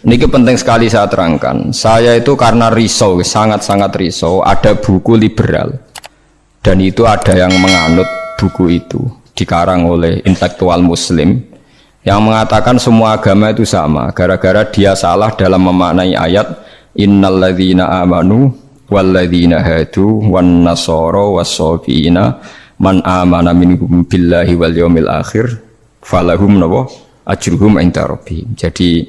Niki penting sekali saya terangkan. Saya itu karena risau, sangat-sangat risau. Ada buku liberal dan itu ada yang menganut buku itu, dikarang oleh intelektual Muslim yang mengatakan semua agama itu sama. Gara-gara dia salah dalam memaknai ayat innalladzina amanu walladzina hadu wan nasara was-sabiina man amana minhum billahi wal yaumil akhir falahum ajruhum inda rabbihim. Jadi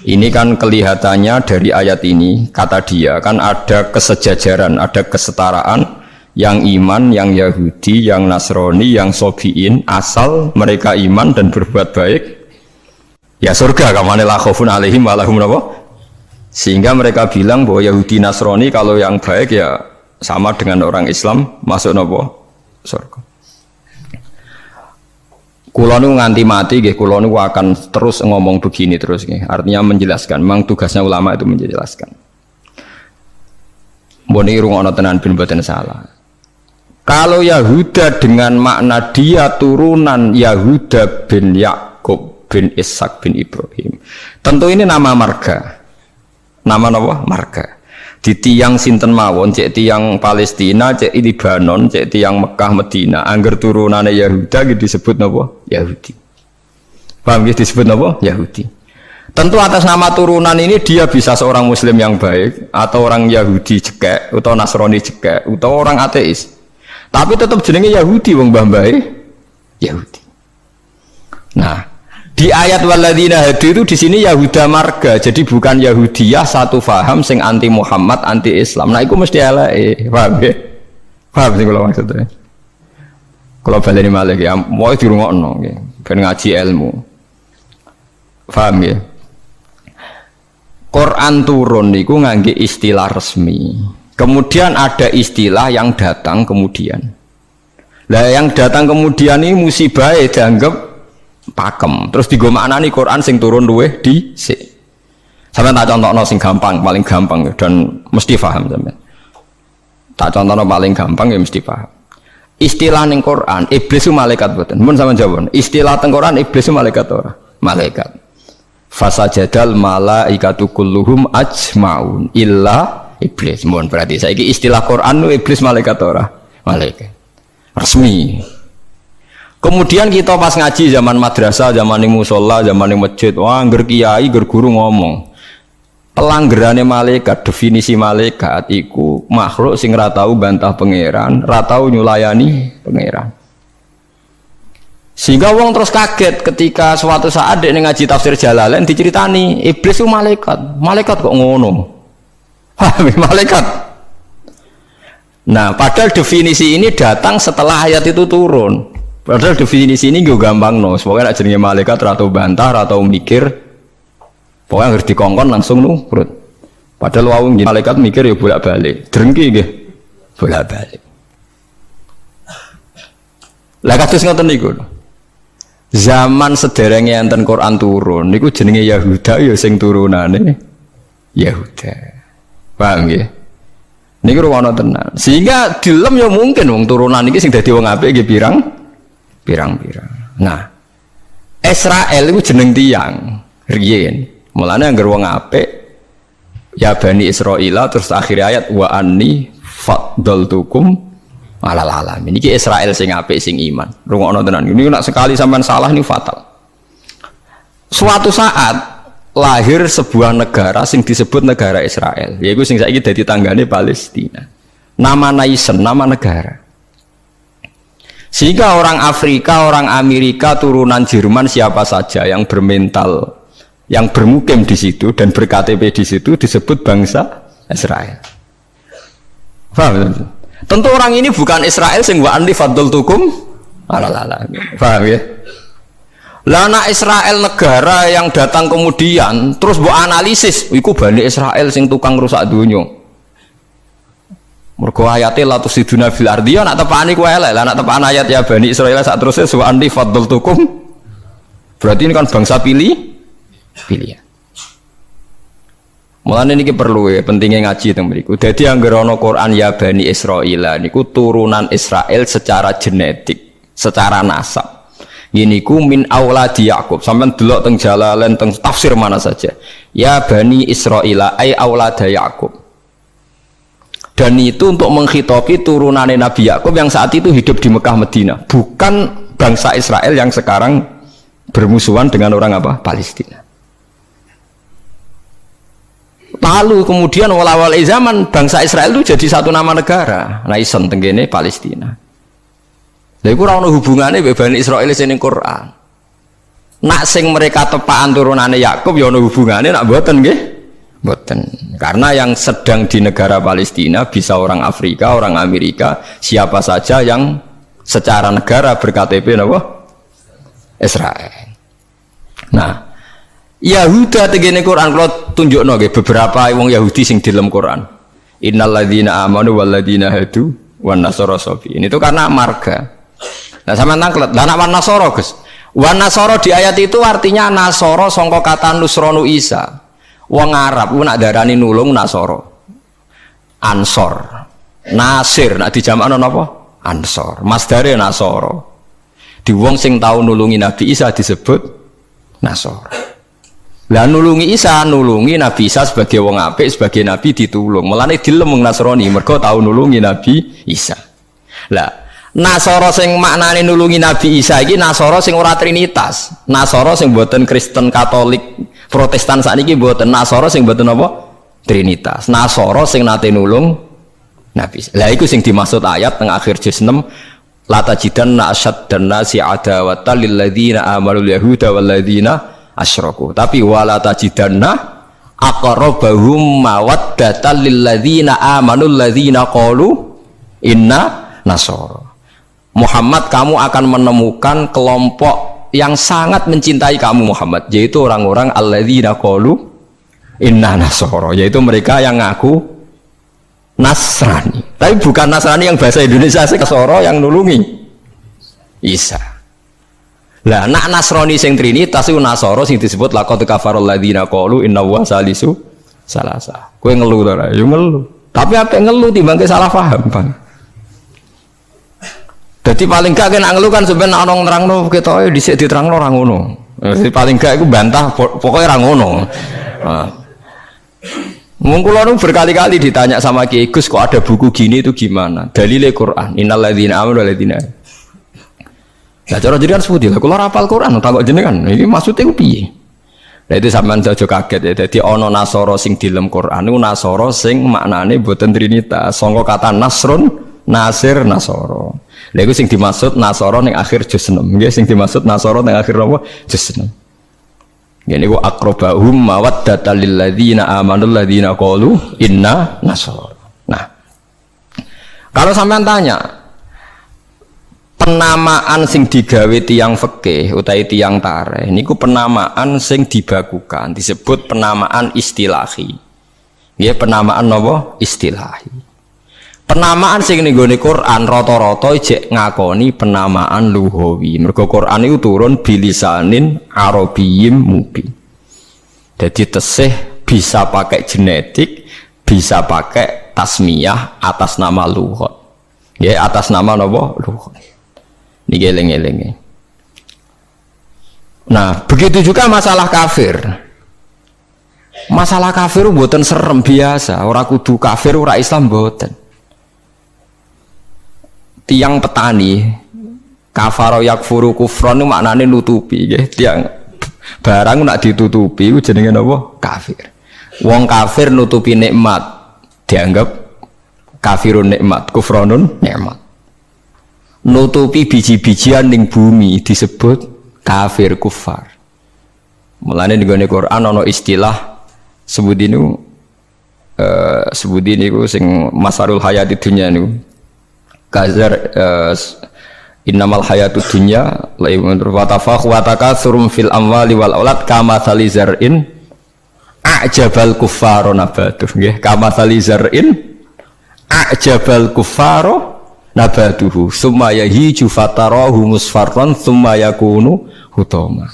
ini kan kelihatannya dari ayat ini, kata dia kan ada kesejajaran, ada kesetaraan yang iman, yang Yahudi, yang Nasrani, yang Sobiin, asal mereka iman dan berbuat baik ya surga, kamane la khaufun alaihim wa lahum sehingga mereka bilang bahwa Yahudi Nasrani kalau yang baik ya sama dengan orang Islam masuk surga. Kulo nu nganti mati nggih, kulo nu akan terus ngomong begini terus nggih. Artinya menjelaskan, memang tugasnya ulama itu menjelaskan. Mbone rungono tenan ben mboten salah. Kalau Yahuda dengan makna dia turunan Yahuda bin Yakub bin Ishak bin Ibrahim, tentu ini nama marga. Nama marga. Di tiang sinten mawon, cek tiang Palestina, cek Libanon, cek tiang Mekah Medina, angger turunane Yahuda gitu disebut Yahudi. Paham gitu disebut Yahudi. Tentu atas nama turunan ini dia bisa seorang Muslim yang baik atau orang Yahudi cekek atau Nasrani cekek atau orang ateis. Tapi tetap jenenge Yahudi wong mbah-mbahe Yahudi. Nah, di ayat walladzina hadu itu di sini Yahuda marga, jadi bukan Yahudiyah satu faham sing anti Muhammad, anti Islam. Nah, itu mesti eleke, paham ya? Paham sih kalau maksudnya. Kalau baleni malih ya, mau dirungokno nggih, ben ngaji ilmu. Paham ya? Quran turun niku ngangge istilah resmi. Kemudian ada istilah yang datang kemudian. Lah yang datang kemudian ini musibah dianggap pakem, terus digo maknani Quran sing turun luweh dhisik. Sampeyan tak contohno sing gampang, paling gampang dan mesti paham sampeyan. Tak contohno paling gampang ya mesti paham. Istilah ning Quran, iblis itu malaikat mboten. Mun sampeyan jawab, istilah teng Quran iblis itu malaikat ora? Malaikat. Fasajadal malaikatu kulluhum ajmaun illa iblis. Mun berarti saiki istilah Quran iblis malaikat ora? Malaikat. Resmi. Kemudian kita pas ngaji zaman madrasah, zaman di musola, zaman di masjid, wah angger kiai, angger guru ngomong pelanggarannya malaikat, definisi malaikat iku makhluk sing ra tau bantah pangeran, ra tau nyulayani pangeran. Sehingga wong terus kaget ketika suatu saat dek ngaji tafsir Jalalain diceritani iblis itu malaikat. Malaikat kok ngono? Malaikat. Nah, padahal definisi ini datang setelah ayat itu turun. Padahal definisi ini gue gampang no, pokoknya nak jenenge malaikat atau bantah atau mikir, pokoknya harus dikongkon langsung nurut. Padahal wawung malaikat mikir ya bolak balik, drengki gitu, bolak balik. Lah kados ngoten niku. Zaman sederenge enten Quran turun, niku jenenge Yahuda ya sing turunane Yahuda. Paham nggih? Niku ruwono tenan. Sehingga dilem ya mungkin wong turunan iki sing dadi wong apik nggih pirang-pirang. Nah, Israel itu jeneng tiang riyen. Mulane anggere wong apik ya Bani Israila terus akhir ayat wa anni faddaltukum alal alamin. Iki Israel sing apik sing iman. Rungokno tenan. Ini nek sekali sampean salah ini fatal. Suatu saat lahir sebuah negara sing disebut negara Israel. Yaiku sing saiki dadi tanggane Palestina. Nama nation, nama negara. Sehingga orang Afrika, orang Amerika, turunan Jerman siapa saja yang bermental, yang bermukim di situ dan berKTP di situ disebut bangsa Israel. Paham? Tentu orang ini bukan Israel sing wa anni faddaltukum alal. Paham ya? Lah anak Israel negara yang datang kemudian terus mbok analisis, iku Bani Israel sing tukang rusak dunya. Mergo ayate la tusiduna fil ardi ya nak tepani ku elek. Lah nak tepan ayat ya Bani Israil sak terusé wa anni faddaltukum. Berarti ini kan bangsa pilihan. Mulane niki perlu ya pentingnya ngaji teng mriku. Dadi anggere ana Quran ya Bani Israil niku turunan Israel secara genetik, secara nasab. Ini ku min auladi Yakub. Sampeyan delok teng Jalalain teng tafsir mana saja. Ya bani Israila ay aulada Yakub. Dan itu untuk menghitopi turunannya Nabi Yakub yang saat itu hidup di Mekah Medina, bukan bangsa Israel yang sekarang bermusuhan dengan orang apa? Palestina. Lalu kemudian awal-awal zaman bangsa Israel itu jadi satu nama negara. Nah isen tenggene Palestina. Lha iku ora ono hubungane mbek Bani Israil sing ning Quran. Nak sing mereka tepaan turunane Yakub ya ono hubungane, nak mboten nggih? Mboten. Karena yang sedang di negara Palestina bisa orang Afrika, orang Amerika, siapa saja yang secara negara berKTP napa? Israel. Nah, Yahuda tegene Quran kalau tunjukno nggih beberapa wong Yahudi sing di dalam Quran. Innalladzina amanu walladzina hadu wan nasara sabi. Ini itu karena marga. Nah sama tangklet. Lah nek wan nasara, Gus. Wan nasara di ayat itu artinya nasara sangka kata nusronu Isa. Wong Arab ku nak darani nulung nasara. Ansor. Nasir nak dijamakno napa? Ansor. Masdare nasara. Di wong sing tau nulungi Nabi Isa disebut nasara. Lah nulungi Isa, nulungi Nabi Isa sebagai wong apik, sebagai nabi ditulung. Mulane dilem wong Nasrani mergo tau nulungi Nabi Isa. Lah Nasara sing maknane nulungi Nabi Isa iki Nasara sing ora trinitas. Nasara sing mboten Kristen Katolik Protestan sakniki mboten. Nasara sing mboten apa? Trinitas. Nasara sing nate nulung Nabi Isa. Lah iku sing dimaksud ayat teng akhir juz 6 la tajidanna asyaddan nasi adawatan lil ladzina amanu yahuda wal ladzina asyraku. Tapi wala tajidanna aqrabahum mawaddatan lil ladzina amanu alladzina qalu inna nasara. Muhammad, kamu akan menemukan kelompok yang sangat mencintai kamu Muhammad, yaitu orang-orang alladzina qalu inna nasara, yaitu mereka yang ngaku Nasrani. Tapi bukan Nasrani yang bahasa Indonesia Nasara yang nulungi Isa. Lah nak Nasrani sing trinitas iku Nasara sing disebut laqad kafarul ladzina qalu inna wa salisu salasa. Kowe ngelu to ora? Yo ngelu. Tapi apik ngelu timbang salah paham, Bang. Jadi paling gak kena ngelu kan sebenarnya orang nerangno ketoke dhisik diterangno ora ngono. Jadi paling gak iku bantah pokoknya ora ngono. Nah. Mung kula nu berkali-kali ditanya sama Kiai Gus kok ada buku gini itu gimana? Dalile Quran, innal ladzina amanu wal ladzina. Lah cara jenengan seputi lah kula hafal Quran takok jenengan. Iki maksudnya ku piye? Lah itu sampean aja kaget ya. Dadi ana Nasara sing di dalam Quran niku Nasara sing maknane boten trinitas. Sangka kata Nasrun, Nasir, Nasara. Lha iku sing dimaksud Nasara ning akhir juz 6. Nggih sing dimaksud Nasara ning akhir apa? Juz 6. Ngene iku aqrabahum mawaddatan lil ladzina amanu ladzina qalu inna nasara. Nah, kalau sampean tanya penamaan sing digawe tiyang fikih utawi tiyang tarikh niku penamaan sing dibakukan disebut penamaan istilahi. Nggih penamaan napa? Istilahi. Penamaan sing ning gone Quran rata-rata jek ngakoni penamaan lughawi. Mergo Quran itu turun bilisanin arabiyyim mubin. Jadi tesih bisa pakai genetik, bisa pakai tasmiyah atas nama lughat. Nggih, atas nama napa? Lughat. Niki eling-elinge. Nah, begitu juga masalah kafir. Masalah kafir mboten serem biasa, ora kudu kafir, ora Islam mboten. Tiang petani kafaro yakfuru kufron itu maknanya nutupi ya. Tiang barang nak ditutupi itu jenenge apa? Kafir. Wong kafir nutupi nikmat dianggap kafirun nikmat, kufronun nikmat. Nutupi biji-bijian ning bumi disebut kafir kufar. Mulane di Quran ana istilah sebut niku sing masarul hayati dunya niku kazar innamal hayatud dunya laibun wa tafakhu wa takatsurum fil amwali wal aulad kama salizar'in a'jabal kuffara nabatuh nggih kama salizar'in a'jabal kuffara nabatuhu summa yahiju fatarahu musfarran summa yakunu hutama.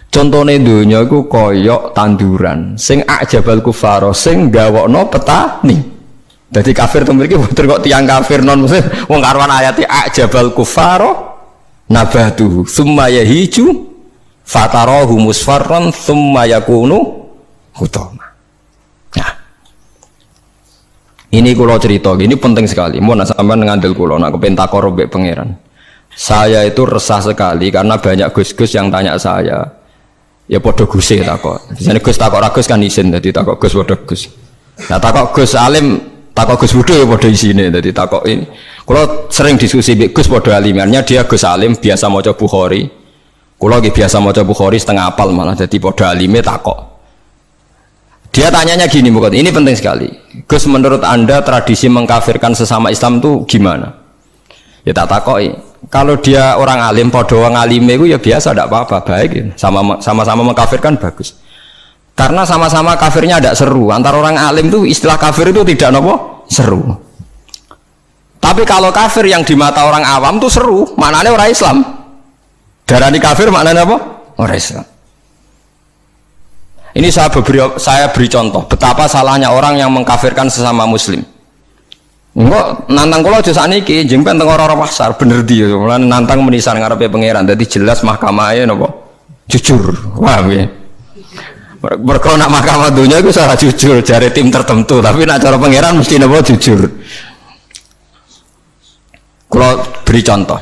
Contone donya iku kaya tanduran sing a'jabal kuffara sing gawokno petani. Jadi kafir itu memiliki kok tiang kafir non muslim wong karuan ayati ajabal kufaro nabatuhu tsumma yahiju fatarahu musfarran tsumma yakunu hutama. Nah, ini kula cerita, ini penting sekali. Mun sampean ngandel kula nak kepen takor mbek pangeran. Saya itu resah sekali karena banyak gus-gus yang tanya saya. Ya padha guse takok. Biasane Gus takok ra Gus kan isin, dadi takok Gus padha Gus. Nah takok Gus alim, takok Gus Budhe ya padha isine, dadi takok ini. Kula sering diskusi mbek Gus padha alimannya, dia Gus alim biasa maca Bukhari. Kula nggih biasa maca Bukhari setengah apal malah, dadi padha alime takok. Dia tanyanya gini, bukan ini penting sekali. Gus, menurut Anda tradisi mengkafirkan sesama Islam itu gimana? Ya tak takoki. Kalau dia orang alim, podo orang alime itu ya biasa, tidak apa-apa, baik ya. Sama-sama mengkafirkan bagus. Karena sama-sama kafirnya tidak seru. Antara orang alim itu istilah kafir itu tidak nopo seru. Tapi kalau kafir yang di mata orang awam itu seru, maknanya orang Islam. Darani kafir maknanya apa? Orang Islam. Ini saya beri contoh betapa salahnya orang yang mengkafirkan sesama Muslim. Enggak nantang kula aja sakniki jengpen teng ora-ora pasar bener di mulane nantang menisan ngarepe pangeran dadi jelas mahkamahe napa jujur. Paham ya? Mergo nak mahkamah dunia iku salah jujur jare tim tertentu, tapi nak cara pangeran mesti napa jujur. Kula beri contoh.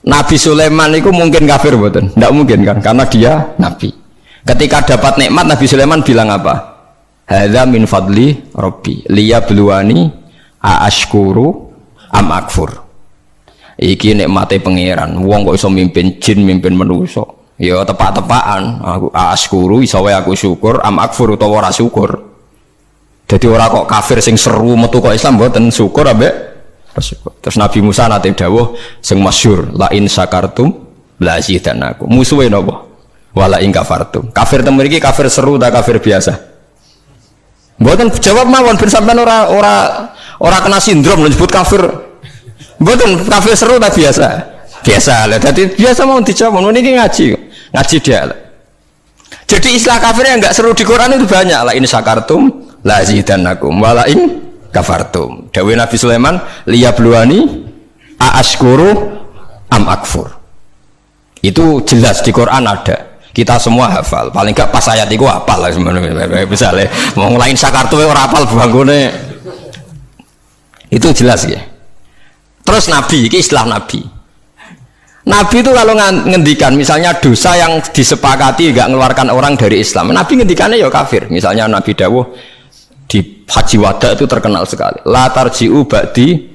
Nabi Sulaiman itu mungkin kafir mboten? Ndak mungkin kan karena dia nabi. Ketika dapat nikmat Nabi Sulaiman bilang apa? Hadza min fadli rabbi liyabluwani aashkuru am akfur. Iki nikmate pangeran. Wong kok iso mimpin jin, mimpin manusa. Ya tepak-tepakan. Aku aashkuru iso wae aku syukur, am akfur utawa ora syukur. Jadi ora kok kafir sing seru metu kok Islam mboten syukur ambek syukur. Terus Nabi Musa nate dawuh sing masyhur la in syakartum la zidanakum. Musuhe napa? Wala in kafartum. Kafir teng mriki kafir seru ta kafir biasa? Mboten jawab mawon ben sampean ora kena sindrom nyebut kafir. Mboten kafir seru ta biasa? Biasa lah. Dadi biasa mau dijawab niki ngaji dia. Jadi istilah kafir yang enggak seru di Quran itu banyak. La in syakartum la zidanakum wala in kafartum. Dawuh Nabi Sulaiman liyabluwani aashkuru am akfur. Itu jelas di Quran ada. Kita semua hafal, paling gak pas ayat itu hafal lah sebenarnya. Misalnya mau ngelain sakartu orang hafal bangunnya itu jelas ya. Terus Nabi, ini istilah Nabi. Nabi itu kalau ngendikan misalnya dosa yang disepakati gak mengeluarkan orang dari Islam, Nabi ngendikannya ya kafir. Misalnya Nabi dawuh di Haji Wada itu terkenal sekali. La tarji'u ba'di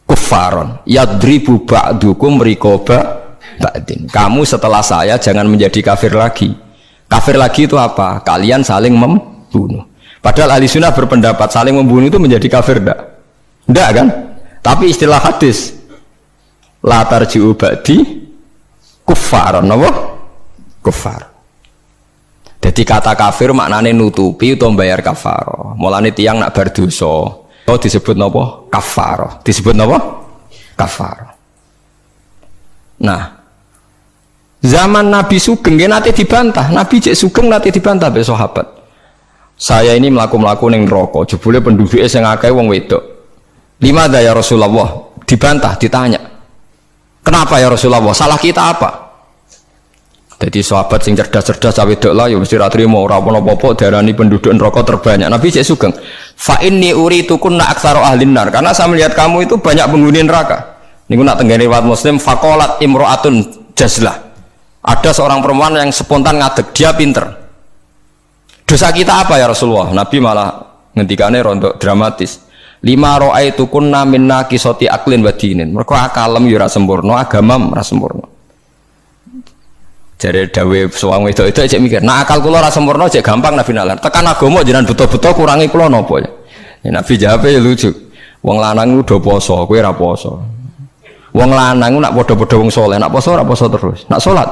kuffaron yadribu ba'dukum rikoba ba'din. Kamu setelah saya jangan menjadi kafir lagi. Kafir lagi itu apa? Kalian saling membunuh. Padahal ahli sunnah berpendapat saling membunuh itu menjadi kafir enggak? Enggak kan? Tapi istilah hadis la tarji'u ba'di kuffaron, apa? Kuffar. Jadi kata kafir maknanya nutupi atau bayar kafaroh. Mulane tiyang nak berdosa disebut napa? Kafaroh. Disebut napa? Kafaroh. Nah, zaman Nabi Sugeng nanti dibantah, Nabi cek Sugeng nanti dibantah be sahabat. Saya ini melaku ning neraka, jebule penduduknya sing akeh wong wedok. Lima ya Rasulullah, dibantah, ditanya. Kenapa ya Rasulullah? Salah kita apa? Jadi sahabat sing cerdas-cerdas cawe wedok lah ya mesti ra trimo ora apa-apa darani penduduk neraka terbanyak. Nabi cek Sugeng, fa inni uritukunna aktsaru ahlin nar, karena saya melihat kamu itu banyak penghuni neraka. Niku nak tenggene riwayat Muslim faqalat imro'atun jazlah. Ada seorang perempuan yang spontan ngadeg, dia pinter. Dosa kita apa ya Rasulullah? Nabi malah ngendikane rontok dramatis. Lima ra'aitukunna min naqisati aqlin wa dinin. Mergo akalem ya ora sempurna, agamam ora sempurna. Jare dawuh suwang wedok itu cek mikir, nah akal kula ora sempurna cek gampang Nabi nalar. Tekan agama jenengan betul-betul kurangi kula napa ya? Nabi jawab ya lucu. Wong lanang udah poso, kowe ora poso. Wong lanang nak padha-padha wong saleh, nak poso ora poso terus. Nak salat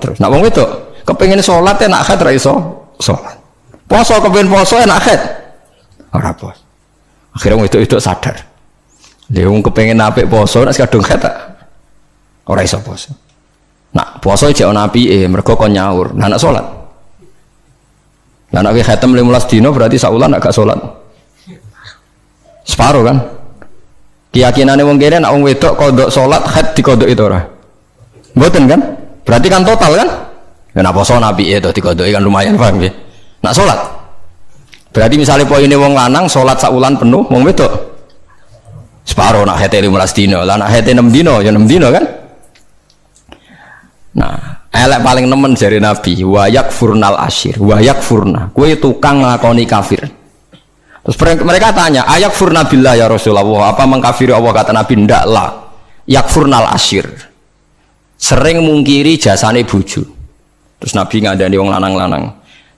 terus. Nak wong wedok kepengin salat nak haid ra iso salat. Poso kepengin poso nak haid ora poso. Akhirnya wong wedok sadar. Lha wong kepengin apik poso nak kadung haid ora iso poso. Nak poso jek ana apike mergo kon nyaur. Lah nak salat. Lah nak khatam 15 dina berarti saulan nak gak salat. Separo kan? Keyakinane wong kene nek wong wedok kodok salat haid dikodok itu ora. Mboten kan? Berarti kan total kan? Ya napa poso nabi itu dikodoki kan lumayan paham nggih. Nak salat. Berarti misalnya poine wong lanang salat sak wulan penuh, wong wedok separo nak haid 15 dina. Lah nak haid 6 dina ya 6 dina kan? Nah, elek paling nemen jare nabi, wa yakfurnal asyir, wa yakfurna. Kowe tukang nglakoni kafir. Terus mereka tanya, ayak furna billah ya Rasulullah, apa mengkafiri Allah? Kata Nabi, ndak lah. Yakfurnal asyir, sering mungkiri jasane bojo. Terus Nabi ngandani wong lanang-lanang.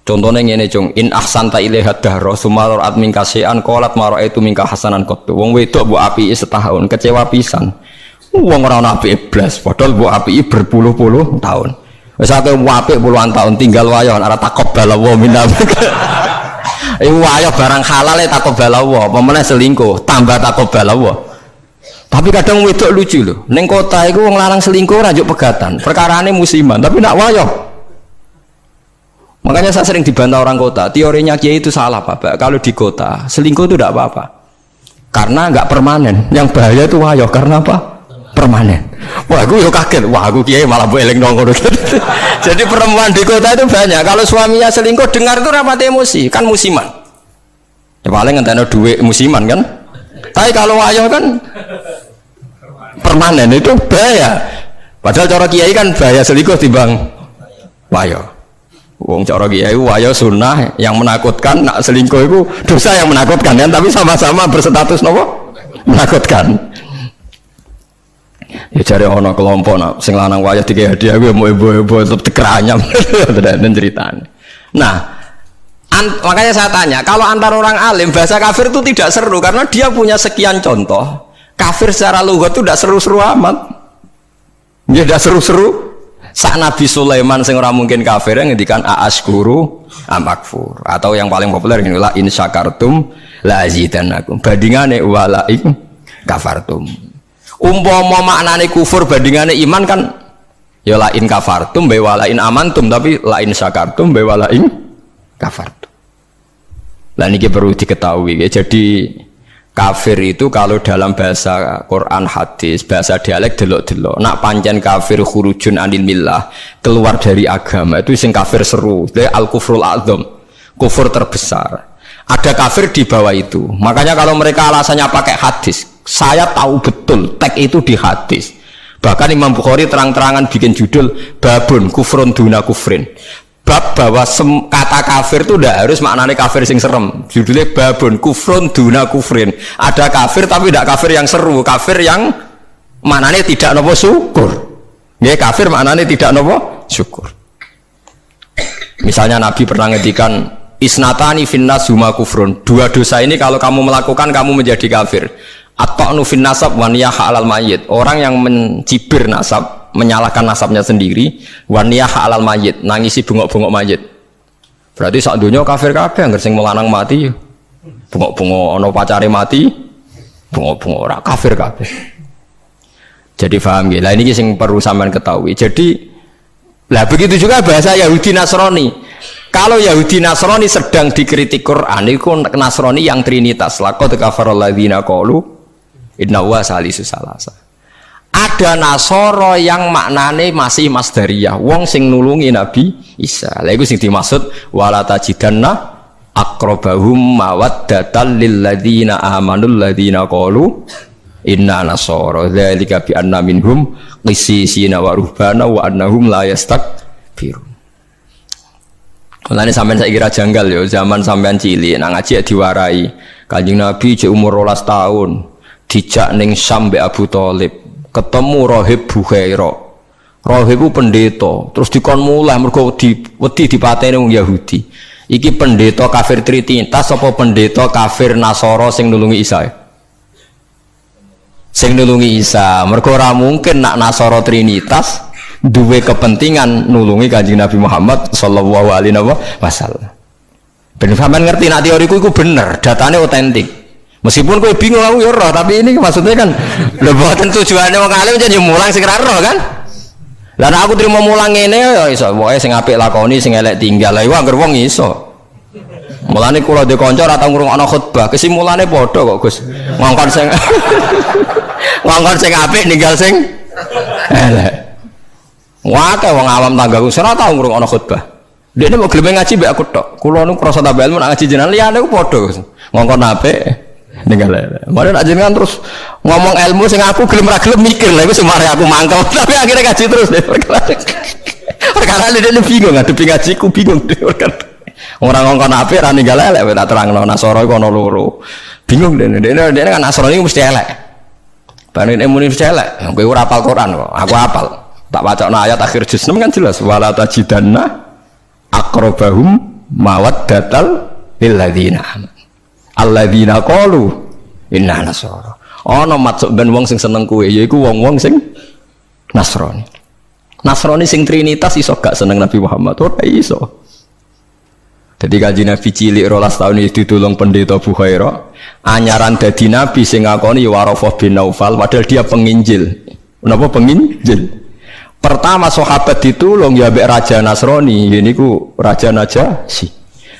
Contohnya ngene cung, in ahsanta ilaiha dahra sumalur admin kasean qalat maro itu mingka hasanan qattu. Wong wedok mbok apiki setahun, kecewa pisan. Wong ora ana apike blas, padahal mbok apiki berpuluh-puluh tahun. Wis akeh apik puluhan tahun tinggal wayo ora taqabbal wa minna. Wayo barang halal taqabbal Allah, apa meneh selingkuh tambah taqabbal Allah. Tapi kadang wedok lucu lho, ning kota iku wong lanang selingkuh ora njuk pegatan, perkarane musiman, tapi nak wayo. Makanya saya sering dibantah orang kota, teorinya Kiai itu salah Pak. Kalau di kota selingkuh itu tidak apa-apa, karena nggak permanen. Yang bahaya itu wayo, karena apa? Permanen. Wah, aku yo kaget. Wah, aku Kiai malah mbok eling nang ngono. Jadi perempuan di kota itu banyak. Kalau suaminya selingkuh, dengar itu rapat emosi, kan musiman. Ya paling ngenteni duit musiman kan. Tapi kalau wayo kan permanen, itu bahaya. Padahal cara Kiai kan bahaya selingkuh timbang wayo. Wong cara Kiai wayo sunnah yang menakutkan, nak selingkuh itu dosa yang menakutkan kan, tapi sama-sama berstatus nopo? Menakutkan. Ya cari ono kelompok nak sing lanang wayah tiga hadiah gue mau ibu-ibu tetap dikeranyam dan ceritanya. Nah, makanya saya tanya, kalau antar orang alim bahasa kafir itu tidak seru karena dia punya sekian contoh. Kafir secara lughat itu tidak seru-seru amat. Dia tidak seru-seru. Sak Nabi Sulaiman sing ora mungkin kafir ngendikan a'askuru amakfur, atau yang paling populer ini la in syakartum la azidannakum. Bandingane wala in kafartum. Umpama maknane kufur bandingane iman kan ya lain kafartum be walain amantum, tapi lain syakartum be walain kafartum. Lah niki perlu diketahui ya. Jadi kafir itu kalau dalam bahasa Quran hadis, bahasa dialek delok-delok. Nak pancen kafir khurujun anil millah, keluar dari agama, itu sing kafir seru. Dia al kufrul adzam, kufur terbesar. Ada kafir di bawah itu. Makanya kalau mereka alasannya pakai hadis, saya tahu betul teks itu di hadis. Bahkan Imam Bukhari terang-terangan bikin judul babun kufrun duna kufrin. Bab bahwa kata kafir itu tidak harus maknanya kafir sing serem. Judulnya babun kufrun duna kufrin. Ada kafir tapi tidak kafir yang seru, kafir yang maknanya tidak nopo syukur. Ya kafir maknanya tidak nopo syukur. Misalnya Nabi pernah ngedikan isnatani finnas huma kufrun. Dua dosa ini kalau kamu melakukan kamu menjadi kafir. At-ta'nu fin nasab wa niyaha 'alal mayyit. Orang yang mencibir nasab, menyalahkan nasabnya sendiri, wa niyaha 'alal mayyit, nangisi bengok-bengok mayit. Berarti sak donya kafir kabeh anggere sing melanang mati. Bengok-bengok ana pacare mati, bengok-bengok ora kafir kabeh. Jadi paham nggih. Lah ini sing perlu sampean ketahui. Jadi lah begitu juga bahasa Yahudi Nasrani. Kalau Yahudi Nasrani sedang dikritik Quran, itu Nasrani yang trinitas. Laqad kafaral ladzina qalu inna huwa salisu salasa. Ada Nasoro yang maknane masih masdariyah, wong sing nulungi Nabi Isa. Lha iku sing dimaksud wala tajidanna aqrabahum mawaddatan lil ladzina amanul ladzina qalu inna nasara dzalika bi anna minhum qissisina wa ruhbana wa annahum la yastakbirun. Mulane sampean saiki kira janggal ya, zaman sampean cilik nang ngaji diwarai. Kanjeng Nabi cek umur 12 tahun. Dijak ning Syam mbek Abu Thalib, ketemu Rahib Bukhaira. Rahib ku pendeta, terus dikon mulai mergo wedi dipateni wong Yahudi. Iki pendeta kafir trinitas apa pendeta kafir Nasara sing nulungi Isa? Sing nulungi Isa. Mergo ora mungkin nak Nasara trinitas duwe kepentingan nulungi Kanjeng Nabi Muhammad sallallahu alaihi wasallam. Ben sampean ngerti nak teoriku iku bener, datane otentik. Meskipun kowe bingung aku ya roh, tapi ini maksudnya kan lho boten tujuane wong alim jan mulang sing ra roh kan. Lah nek aku trimo mulang ngene ya iso, pokoke sing apik lakoni, sing elek tinggal. Lah iku anggere wong iso. Mulane kula ndek kanca ora tau ngrungokno khutbah, kesimulane padha kok Gus. Ngongkon sing ngongkon sing apik ninggal sing elek. Wae wong awam tanggaku ora tau ngrungokno khutbah. Dekne mau gelem ngaji mbek aku tok. Kula nu krasa tambah ilmu nak ngaji jenengan liyane ku padha Gus. Ngongkon apik ninggal elek. Mare nak jenengan terus ngomong ilmu sing aku gelem ra gelem mikir lha iku semare aku mangkel. Tapi akhirnya ngaji terus deh. Perkara dia bingung ngadepi ngajiku bingung deh. Orang ngongkon apik ra ninggal elek tak terangno Nasara iku ana loro. Bingung dene kan Nasara iki mesti elek. Bareng muni mesti elek. Kowe ora hafal Quran kok. Aku hafal. Tak wacana ayat akhir juz 6 kan jelas wala tajidanna aqrabahum mawaddatal lil ladzina alladzina qalu inna nasara. Ana maksud ben wong sing seneng kowe yaiku wong-wong sing Nasrani. Nasrani sing trinitas iso gak seneng Nabi Muhammad ora iso. Jadi kaji Nabi cilik 12 tahun itu ditulung pendeta Bukhaira anyaran dadi Nabi sing ngakoni Warafah bin Naufal padahal dia penginjil. Kenapa penginjil? Pertama sahabat ditulung ya mbek raja Nasrani, ini ku raja Najasyi.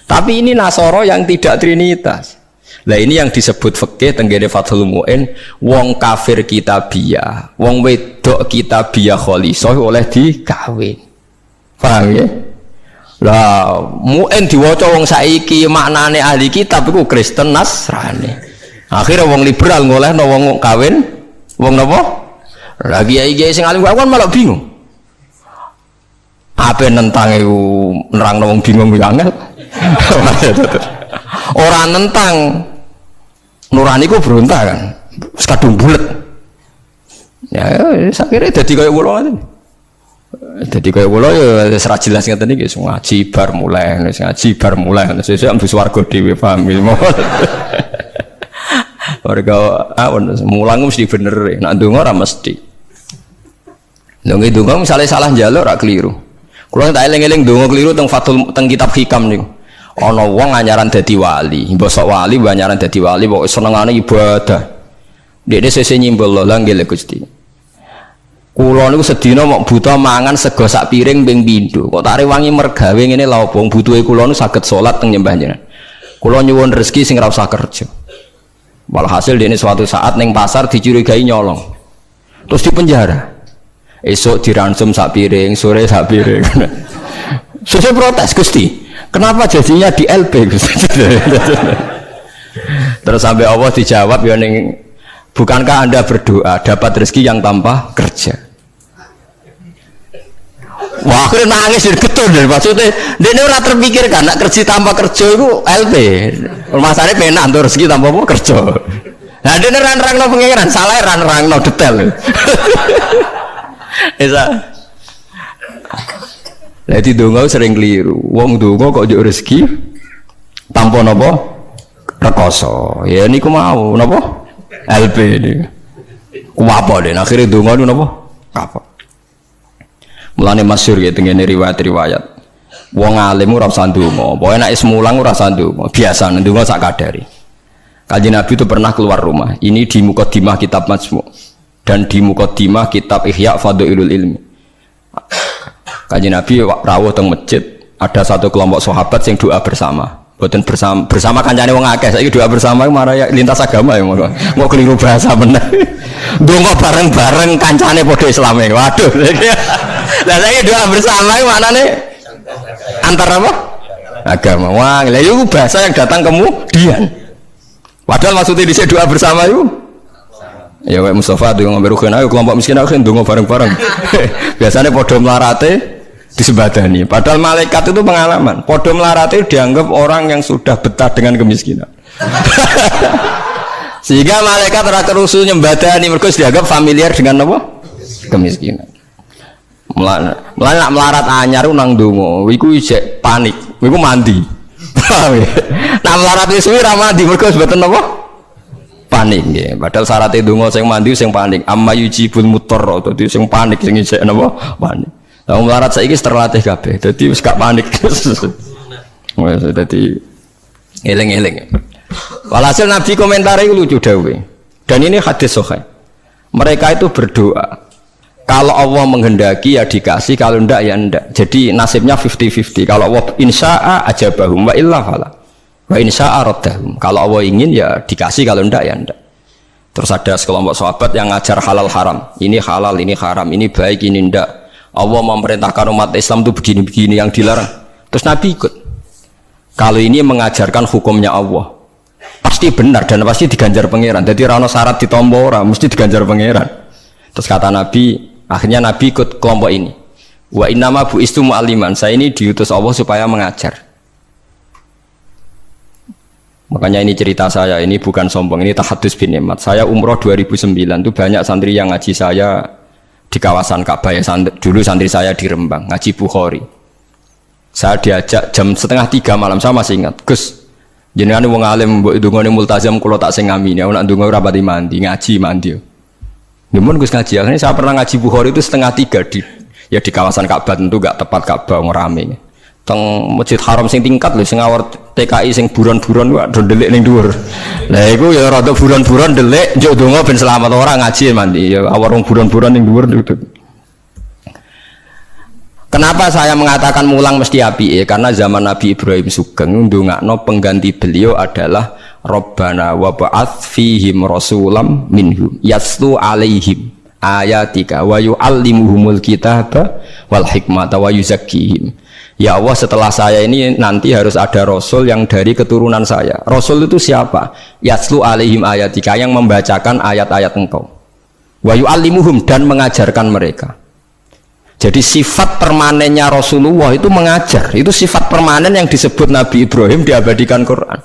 Tapi ini Nasoro yang tidak trinitas. Lah ini yang disebut fikih tenggene Fathul Mu'in, wong kafir kitabiyah, wong wedok kitabiyah khalisah oleh dikawin. Paham ya? Lah Mu'in diwaca wong saiki maknane ahli kitab iku Kristen Nasrani. Akhirnya wong liberal ngolehno wong kawin wong napa? Lagi kiai sing alim kan malah bingung. Apa nentang iku nerangno wong bingung ku angel. Ora nentang nurani ku berontak kan. Wis kadung bulet. Ya sakire dadi kaya kula ngoten. Dadi kaya kula ya wis ra jelas ngeten iki ngaji bar mulai, ngaji bar mulai. Sesuk ambus warga dhewe paham iki. Warga mulang mesti bener, nak ndonga ora mesti. Lha ndonga misale salah njaluk ora keliru. Kula tak eling-eling ndonga keliru teng Fathul teng kitab Hikam niku. Ana wong anyaran dadi wali, mbosok wali anyaran dadi wali pokoke senengane ibadah. Dekne sese nyimbol lha nggih Gusti. Kula niku sedina mok buta mangan sego sak piring ping pindho. Kok tak rewangi mergawe ngene lha opo butuhe kula niku saged salat teng nyembah jenengan. Kula nyuwun rezeki sing ora usah kerja. Walhasil dia ini suatu saat neng pasar dicurigai nyolong, terus di penjara. Esok diransum sak piring, sore sak piring. Saya protes Gusti, kenapa jadinya di LP Gusti? Terus sampai Allah dijawab ya neng, bukankah Anda berdoa dapat rezeki yang tanpa kerja? Wah akhirnya nangis getun deh maksudnya dia ini ora terpikirkan nak kerja tanpa kerja itu LP masalahnya penak untuk rezeki tanpa apa kerja. Nah dia ini ran-rang no pengiran salah ran-rang no detail. Bisa jadi donga sering keliru wong donga kok juk rezeki tanpa napa rekoso ya ini ku mau napa LP ini ku apa deh akhirnya donga itu napa apa. Mulane masyhur ya tengene riwayat-riwayat. Wong alim ora usah ndonga, pokoke nek semulang ora usah ndonga, biasa ndonga sak kadare. Kanjeng Nabi itu pernah keluar rumah. Ini di Muqaddimah kitab Majmu' dan di Muqaddimah kitab Ihya Fadhailul Ilmi. Kanjeng Nabi rawuh teng masjid, ada satu kelompok sahabat yang doa bersama. Boten bersama kancane wong akeh, saiki doa bersama marah ya lintas agama ya mau keliru bahasa bener. Ndonga bareng-bareng kancane padha Islame. Waduh. Lah saiki doa bersama iki maknane antar apa? Agama. Wah, lha iku bahasa yang datang kemudian. Padahal maksudnya dhisik doa bersama itu ya wae Mustafa donga berugen ayo kelompok miskin ayo donga bareng-bareng. Biasanya padha melarate disembadani. Padahal malaikat itu pengalaman. Padha melarate dianggap orang yang sudah betah dengan kemiskinan. Sehingga malaikat ora kerusu nyembadani mergo dianggap familiar dengan apa? Kemiskinan. Mulane nak melarat anyar nang donga, iku isih panik. Iku mandi. Paham ya? Nak melarat wis suwi ra mandi mergo mboten apa? Panik nggih. Padahal syaratnya donga sing mandi sing panik. Amma yujibul mutarra, dadi sing panik sing isih napa? Panik. Lah melarat saiki terlatih kabeh. Dadi wis gak panik. Wes dadi eling-eling. Walhasil Nabi komentari lucu dawuhe. Dan ini hadis sahih. Mereka itu berdoa. Kalau Allah menghendaki ya dikasih, kalau ndak ya ndak. Jadi nasibnya 50-50. Kalau Allah insya'a ajabahum wa illa fala. Wa insya aradahum. Kalau Allah ingin ya dikasih, kalau enggak ya enggak. Terus ada sekelompok sahabat yang ngajar halal haram. Ini halal, ini haram, ini baik, ini enggak. Allah memerintahkan umat Islam itu begini-begini yang dilarang. Terus Nabi ikut. Kalau ini mengajarkan hukumnya Allah, pasti benar dan pasti diganjar pangeran. Jadi rano syarat ditompo ora, mesti diganjar pangeran. Terus kata Nabi, akhirnya Nabi ikut kelompok ini. Wa innama bu'istu mu'alliman. Saya ini diutus Allah supaya mengajar. Makanya ini cerita saya, ini bukan sombong, ini tahadus bin nikmat. Saya umroh 2009 itu banyak santri yang ngaji saya di kawasan Ka'bah ya. Dulu santri saya di Rembang, ngaji Bukhari. Saya diajak jam 2:30 malam, saya masih ingat. Gus, jenengan wong alim mbok ndongane multazam kula tak sing ngami. Nek ndonga ora pati mandi, ngaji mandi. Nyuwun Gus ngaji. Akhirnya saya pernah ngaji Bukhari itu 2:30 di kawasan Ka'bah, tentu enggak tepat Ka'bah wong rame. Teng Masjid Haram sing tingkat lho, sing awar TKI sing buron-buron wae do ndelik ning dhuwur. Lah iku ya rada buron-buron ndelik njuk donga ben selamat ora ngaji mandi ya awar wong buron-buron ning dhuwur. Kenapa saya mengatakan mulang mesti apike? Karena zaman Nabi Ibrahim Sugeng ndongakno pengganti beliau adalah Rabbana wa ba'ats fihim rasulam minhum yaslu alaihim ayatika wa yu'allimuhumul kitaba wal hikmata wa yuzakkihim. Ya Allah, setelah saya ini nanti harus ada Rasul yang dari keturunan saya. Rasul itu siapa? Yaslu alaihim ayatika, yang membacakan ayat-ayat engkau. Wa yu'allimuhum, dan mengajarkan mereka. Jadi sifat permanennya Rasulullah itu mengajar. Itu sifat permanen yang disebut Nabi Ibrahim diabadikan Quran.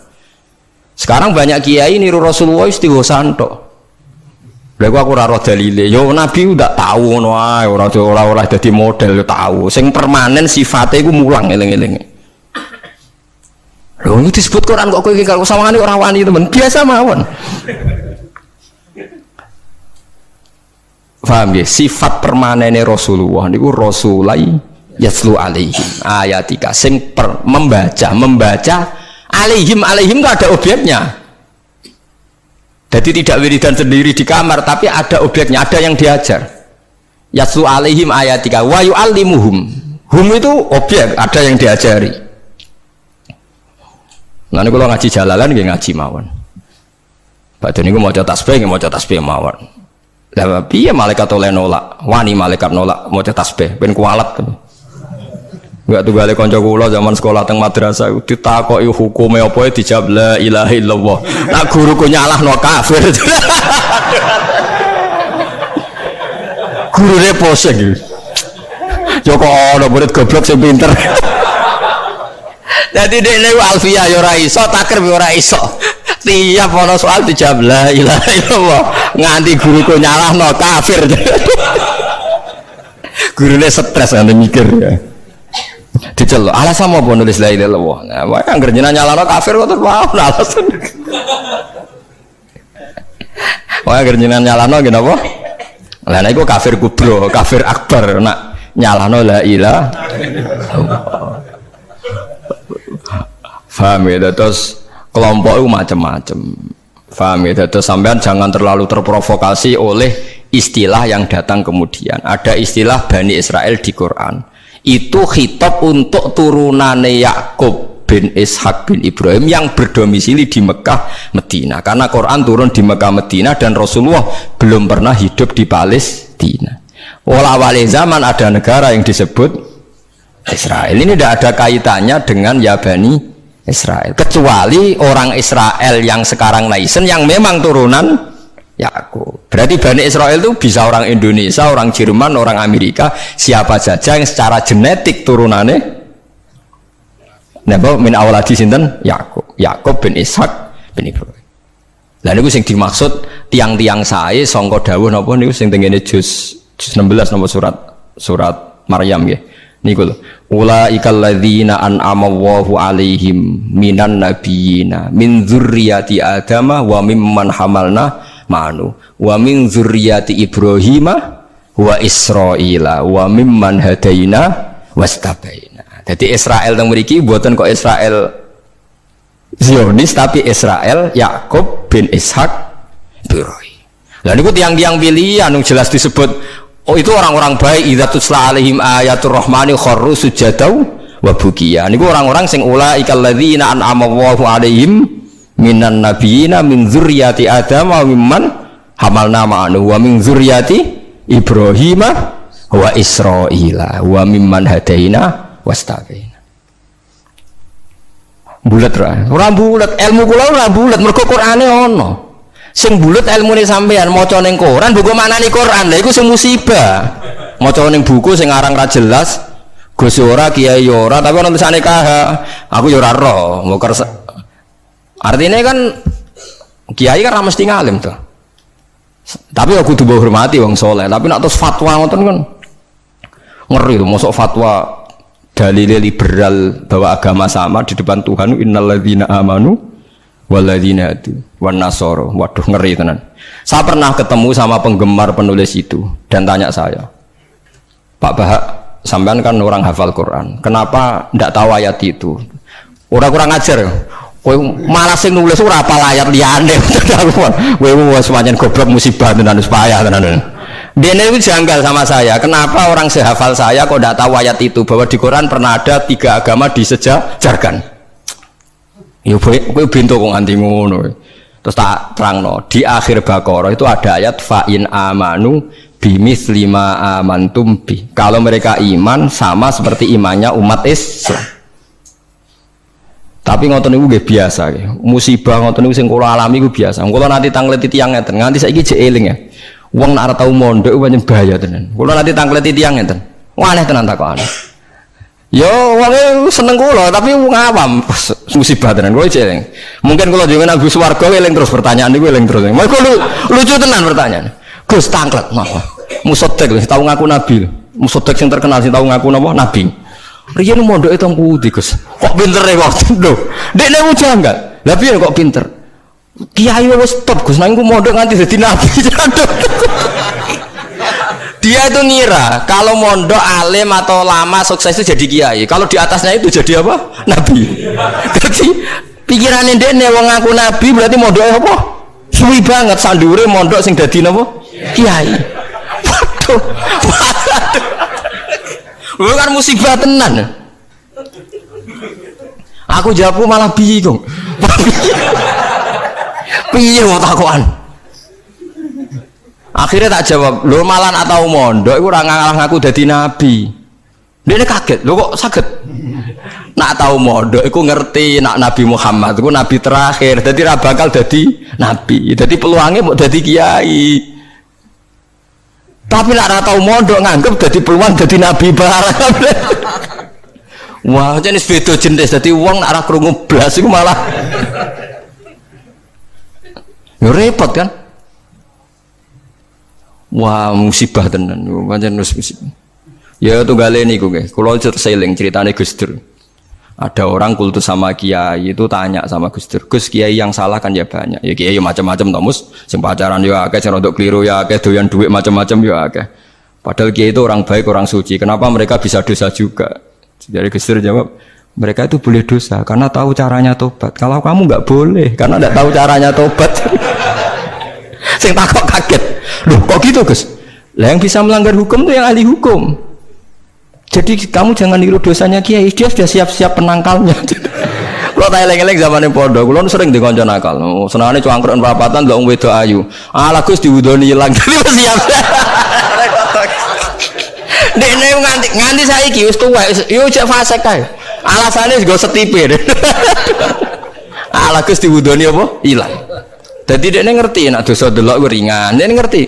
Sekarang banyak kiai niru Rasulullah istighosanto. Lha aku ora roh dalile. Yo Nabi udah tahu ngono ae, ora dadi model yo tahu. Sing permanen sifate iku mulang eling-eling. Lho itu disebut Quran kok kowe iki kalau sawangane ora wani temen. Biasa mawon. Paham ya? Sifat permanene Rasulullah niku rasulai yaslu alaihim ayatika sing membaca alaihim enggak ada objeknya. Jadi tidak wiridan sendiri di kamar, tapi ada objeknya, ada yang diajar. Yaslu alaihim ayatika wa yu'allimuhum. Hum itu objek, ada yang diajari. Nah ini kalau ngaji jalalan, ngaji mawon. Pak Doni mau tasbih mawon. Lah piye malaikat oleh nolak, wani malaikat nolak mau tasbih, ben kualat. Enggak tuh balik konco kula zaman sekolah teng madrasah ditakoki hukume apa dijawab la ilaha illallah. Lah guruku nyalahno kafir. Gurune poseng. Yo kok ana murid goblok sing pinter. Dadi dekne alfiyah yo ora iso, takrib yo ora iso. Tiap ana soal dijawab la ilaha illallah. Nganti guruku nyalahno kafir. Gurune stres nganti mikir ya. Dicelok alasan apa nulis la ilaha illallah. Nah, wae anggere jenengan nyalano kafir kok terus wae alasan. Wae anggere jenengan nyalano nggih napa? Lah nek iku kafir kubro, kafir akbar nak nyalano la ilaha illallah. Paham ya, terus kelompok itu macam-macam. Paham ya, terus sampean jangan terlalu terprovokasi oleh istilah yang datang kemudian. Ada istilah Bani Israel di Quran. Itu khitab untuk turunane Yakub bin Ishak bin Ibrahim yang berdomisili di Mekah Medina, karena Quran turun di Mekah Medina dan Rasulullah belum pernah hidup di Palestina. Awal zaman ada negara yang disebut Israel. Ini tidak ada kaitannya dengan ya Bani Israel, kecuali orang Israel yang sekarang naisen yang memang turunan Yakub. Berarti Bani Israel itu bisa orang Indonesia, orang Jerman, orang Amerika, siapa saja yang secara genetik turunannya napa min awladi sinten Yakub bin Ishak bin Ibrahim. Lah niku sing dimaksud tiang-tiang sae sangka dawuh napa niku sing tengene juz 16 napa surat Maryam nggih. Niku lho. Ulaikal ladzina an'ama Allahu 'alaihim minan nabiyina min dzurriyyati Adama wa mimman hamalna ma'anu wa min dzurriyyati Ibrahima wa Israila wa mimman hadaina wastabaina. Jadi Israel teng mriki mboten kok Israel Zionis tapi Israel Yakub bin Ishak Ibrahim. Lah niku tiang-tiang pilihan jelas disebut. Oh itu orang-orang baik idza tusla alaihim ayatul rahmani kharru sujadau wa bukiya. Niku orang-orang sing ulaikal ladzina an'ama Allahu 'alaihim minan nabiyina min dzurriyyati Adam wa mimman hamalna ma'ahu wa min dzurriyyati Ibrahim wa Israila wa mimman hadaina wastabaina. Bulet ora bulet, ilmu kula ora bulet mergo Qur'ane ono. Sing bulet ilmune sampean maca ning Quran, buku maknani Quran. Lha iku sing musibah. Maca ning buku sing aran ra jelas, Gus ora, Kiai ora, tapi ana tulisane KH. Aku ya ora roh, artinya kan Kiai kan ra mesti ngalim tuh. Tapi aku kudu hormati wong soleh, tapi nak terus fatwa ngoten kan ngeri tuh, mosok fatwa dalil liberal bahwa agama sama di depan Tuhan, innalladzina amanu walladzina hadu wan nasara. Waduh ngeri tenan. Saya pernah ketemu sama penggemar penulis itu dan tanya saya, Pak Bahak, sampean kan orang hafal Quran, kenapa ndak tahu ayat itu? Orang kurang ajar. Kowe malah sing nulis ora apal ayat liyane. Kowe wis pancen goblok musibah tenan wis payah tenan. Dene itu janggal sama saya. Kenapa orang sehafal saya kok ndak tahu ayat itu bahwa di Quran pernah ada 3 agama disejajarkan? Ya kowe bento kok nganti ngono. Terus tak terangno, di akhir Baqarah itu ada ayat fa in amanu bimitsli ma amantum bi. Kalau mereka iman sama seperti imannya umat Islam. Tapi ngoten niku nggih biasa nggih. Musibah ngoten niku sing kula alami iku biasa. Kula nanti tangleti tiyang ngeten, nganti saiki jek eling ya. Wong nek ora tau mondok pancen bahaya tenan. Kula nanti tangleti tiyang ngeten. Wah aneh tenan takokane. Yo wong seneng kula tapi wong awam musibah tenan kula jek eling. Mungkin kula jenengan Gus Warga eling terus pertanyaan niku eling terus. Mergo lucu tenan pertanyaan. Gus tanglet napa? Musotek tau ngaku nabi. Musotek sing terkenal sing tau ngaku napa? Nabi. Riyen mondoke teng pundi, Gus? Kok pintere kok? Lho, dekne ku janggal. Lah piye kok pinter? Kiai wis top, Gus. Nang ku mondok nganti dadi nabi. Dia itu ngira kalau mondok alim atau lama sukses itu jadi kiai. Kalau di atasnya itu jadi apa? Nabi. Jadi pikirannya dekne wong ngaku nabi berarti mondoke apa? Suwi banget sandure mondok sing dadi napa? Kiai. Waduh. Bukan musibah tenan. Aku jawabku malah bingung. Piye mau takokan? Akhirnya tak jawab, lho malah nak tau mondok iku ora ngalah aku dadi nabi. Dene kaget, lho kok saged? Nak tau mondok iku ngerti nak Nabi Muhammad iku nabi terakhir, dadi ra bakal dadi nabi. Dadi peluangnya mau dadi kiai. Tapi nak tau mondok nganggep dadi peluang dadi nabi barang. Wah, jenis beda jenis. Dadi wong nak ora krungu blas iku malah yo repot kan? Wah, musibah tenan. Pancen musibah. Ya tunggale niku nggih. Kula seling ceritane Gus Dur. Ada orang kultus sama kiai itu tanya sama Gus Dur, Gus kiai yang salah kan ya banyak. Ya kiai macam-macam tomus, sing pacaran ya akeh, sing rodok keliru ya akeh, doyan duit macam-macam ya akeh. Padahal kiai itu orang baik, orang suci. Kenapa mereka bisa dosa juga? Jadi Gus Dur jawab, mereka itu boleh dosa karena tahu caranya tobat. Kalau kamu nggak boleh karena nggak tahu caranya tobat. Sing takok kaget. Loh kok gitu Gus? Lah yang bisa melanggar hukum itu yang ahli hukum. Jadi kamu jangan niru dosanya kiai, dia sudah siap-siap penangkalnya. Kalau tak eleng-eleng zamannya podo, kalau sering dikonco nakal. Senangnya cuangkron perapatan, lo wedok ayu. Ah Gus diwudoni hilang, jadi siap. Dek nganti saya kius tuh, yo cek fase kai. Alasannya juga setipe. Ah Gus diwudoni apa? Hilang. Jadi dia ngerti, nak dosa delok ringan, dia ngerti.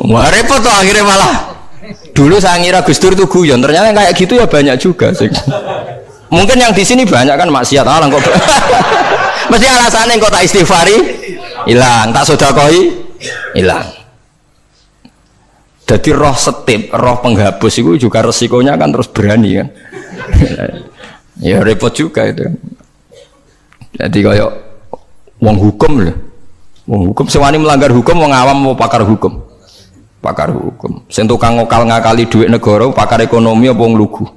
Wah repot tuh akhirnya malah. Dulu saya ngira Gus Dur itu guyon, ternyata yang kayak gitu ya banyak juga sih. Mungkin yang di sini banyak kan maksiat alang kok. Mesti alasannya kok tak istighfari hilang, tak sedekah hilang. Jadi roh setip, roh penghapus itu juga resikonya kan terus berani kan. Ya repot juga itu. Jadi kayak wong hukum loh. Wong hukum sewani melanggar hukum, wong awam mau pakar hukum. Pakar hukum. Sing tukang ngakali duit negara, pakar ekonomi apa wong lugu?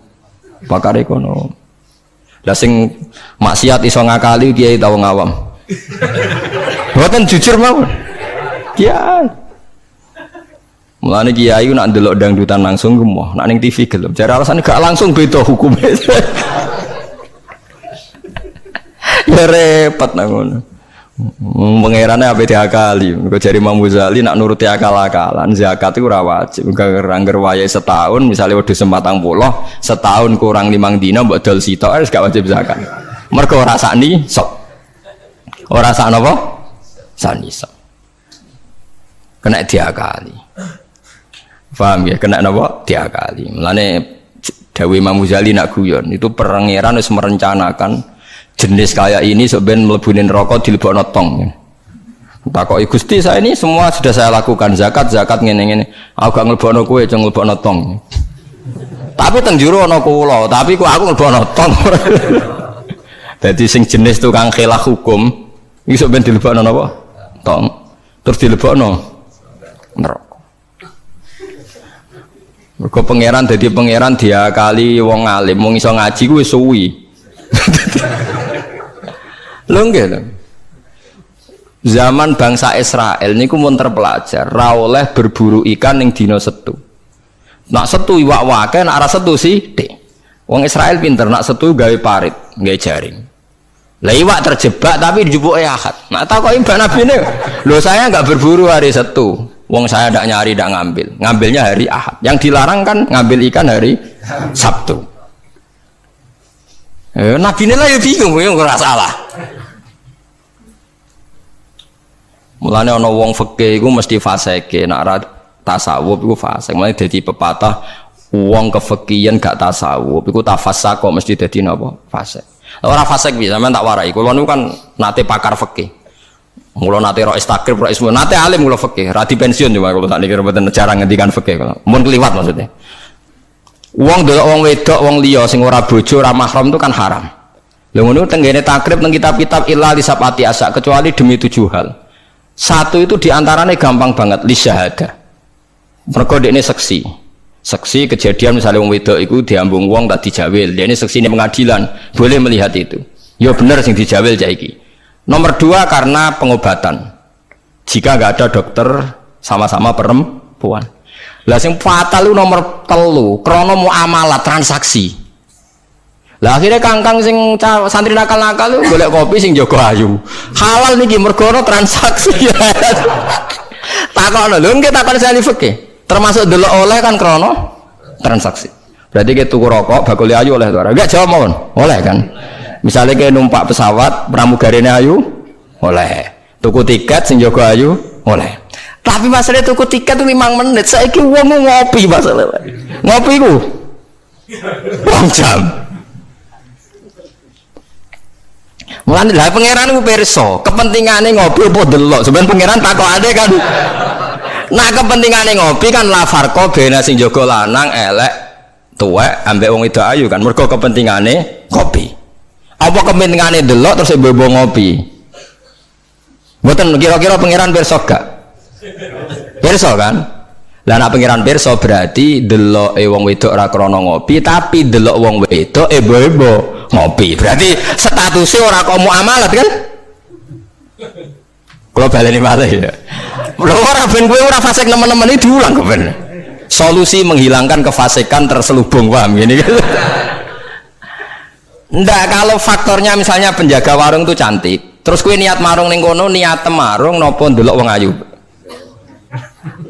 Pakar ekonomi. Lah sing maksiat iso ngakali kiai ta wong awam. Mboten jujur mawon. Ya. Mulane kiai nak ndelok dangdutan langsung gemoh, nak ning TV gelem. Jare alasane gak langsung beda hukume. Ya repot nang ngono. Pangerane ape diakali. Mergo jare Imam Ghazali nak nuruti akal-akalan, zakat iku ora wajib. Angger wayahe setahun, misalnya wedhus 40, setahun kurang 5 dina mbok dol sitok wis gak wajib zakat. Mergo ora sakni sok. Ora sak napa? Sakni sok. Kena diakali. Paham ya, kena napa diakali. Mulane dawuh Imam Ghazali nak guyon itu pangeran wis merencanakan jenis kayak ini sebenarnya mlebu neraka dilebokno tong. Takoki Gusti, saya ini semua sudah saya lakukan, zakat ngene-ngene. Aku gak nglebokno kowe, ceng nglebokno tong. Tapi teng jero ana kula, tapi kok aku nglebokno tong. Dadi sing jenis tukang khilaf hukum iki sebenarnya dilebokno napa? Tong. Terus dilebokno neraka. Mergo pangeran dadi pangeran diakali wong alim, wong iso ngaji ku wis suwi. Lho nggih lho. Zaman bangsa Israel niku mun terpelajar, ra oleh berburu ikan ning dina Setu. Nak Setu iwak wake, nak ora Setu sithik. Wong Israel pinter, nak Setu gawe parit, gawe jaring. Lah iwak terjebak tapi dijupuke Ahad. Nak takoki Mbak Nabine, lho saya enggak berburu hari Setu. Wong saya ndak nyari, ndak ngambil. Ngambilnya hari Ahad. Yang dilarang kan ngambil ikan hari Sabtu. Nabi ini lah ya bingung, ya nggak salah. Mulanya ono wong fikih, gue mesti faseke, nak tasawuf, gue fasek. Mulanya jadi pepatah, wong kefikihan gak tasawuf, gue tafasak kok mesti jadi apa? Fasek. Orang fasek bisa, memang tak warai. Kalau nu kan nate pakar fikih. Mula nate ro istakrib, ro ismu, nate alim mula fikih, rati pensiun cuma kalau tak dikira betul jarang ngendikan fikih kalau, mun keliwat maksudnya. Wong delok wong wedok, wong liya sing ora bojo, ora mahram itu kan haram. Lha ngono tenggene takrib nang kitab-kitab illa li sabati asa kecuali demi 7 hal. Satu itu diantaranya gampang banget li syahada. Mergo dekne seksi. Seksi kejadian misalnya wong wedok iku diambung wong tak dijawil, dekne seksi ning pengadilan, boleh melihat itu. Ya bener sing dijawil cah iki. Nomor 2 karena pengobatan. Jika nggak ada dokter sama-sama perempuan. Lah sing fatal itu nomor 3, krana muamalah transaksi. Lah akhirnya kangkang sing santri nakal-nakal itu golek kopi sing jaga ayu. Halal niki mergo transaksi. Takokno lho nggih takon sali fikih. Termasuk delok oleh kan krana transaksi. Berarti kita tuku rokok bakul ayu oleh to ora? Enggak jawab mawon. Oleh kan? Misalnya kayak numpak pesawat pramugarine ayu oleh. Tuku tiket sing jaga ayu oleh. Tapi masalah tuku tiket itu 5 menit. Saiki wong ngopi masalah. Ngopi ku 2 jam. Mulane lha pangeran ku pirsa, kepentingane ngopi apa delok. Sampeyan pangeran takokane kan. Nah kepentingane ngopi kan la farqa bena sing jaga lanang elek tuwek ambek wong wedok ayu kan. Mergo kepentingane kopi. Apa kepentingane delok terus mbok ngopi? Mboten kira-kira pangeran pirsa gak? Pirsa kan? Lah nek pangeran pirsa berarti deloke wong wedok ora krana ngopi, tapi delok wong wedok ebo-ebo ngopi. Berarti statusnya ora kok muamalat kan? Kalau baleni malih ya. Lho ora ben kowe ora fasik nemen-nemen iki diulang kok ben. Solusi menghilangkan kefasikan terselubung, paham gini kan? Ndak, kalau faktornya misalnya penjaga warung itu cantik, terus kowe niat marung ning kono, niat marung napa ndelok wong ayu.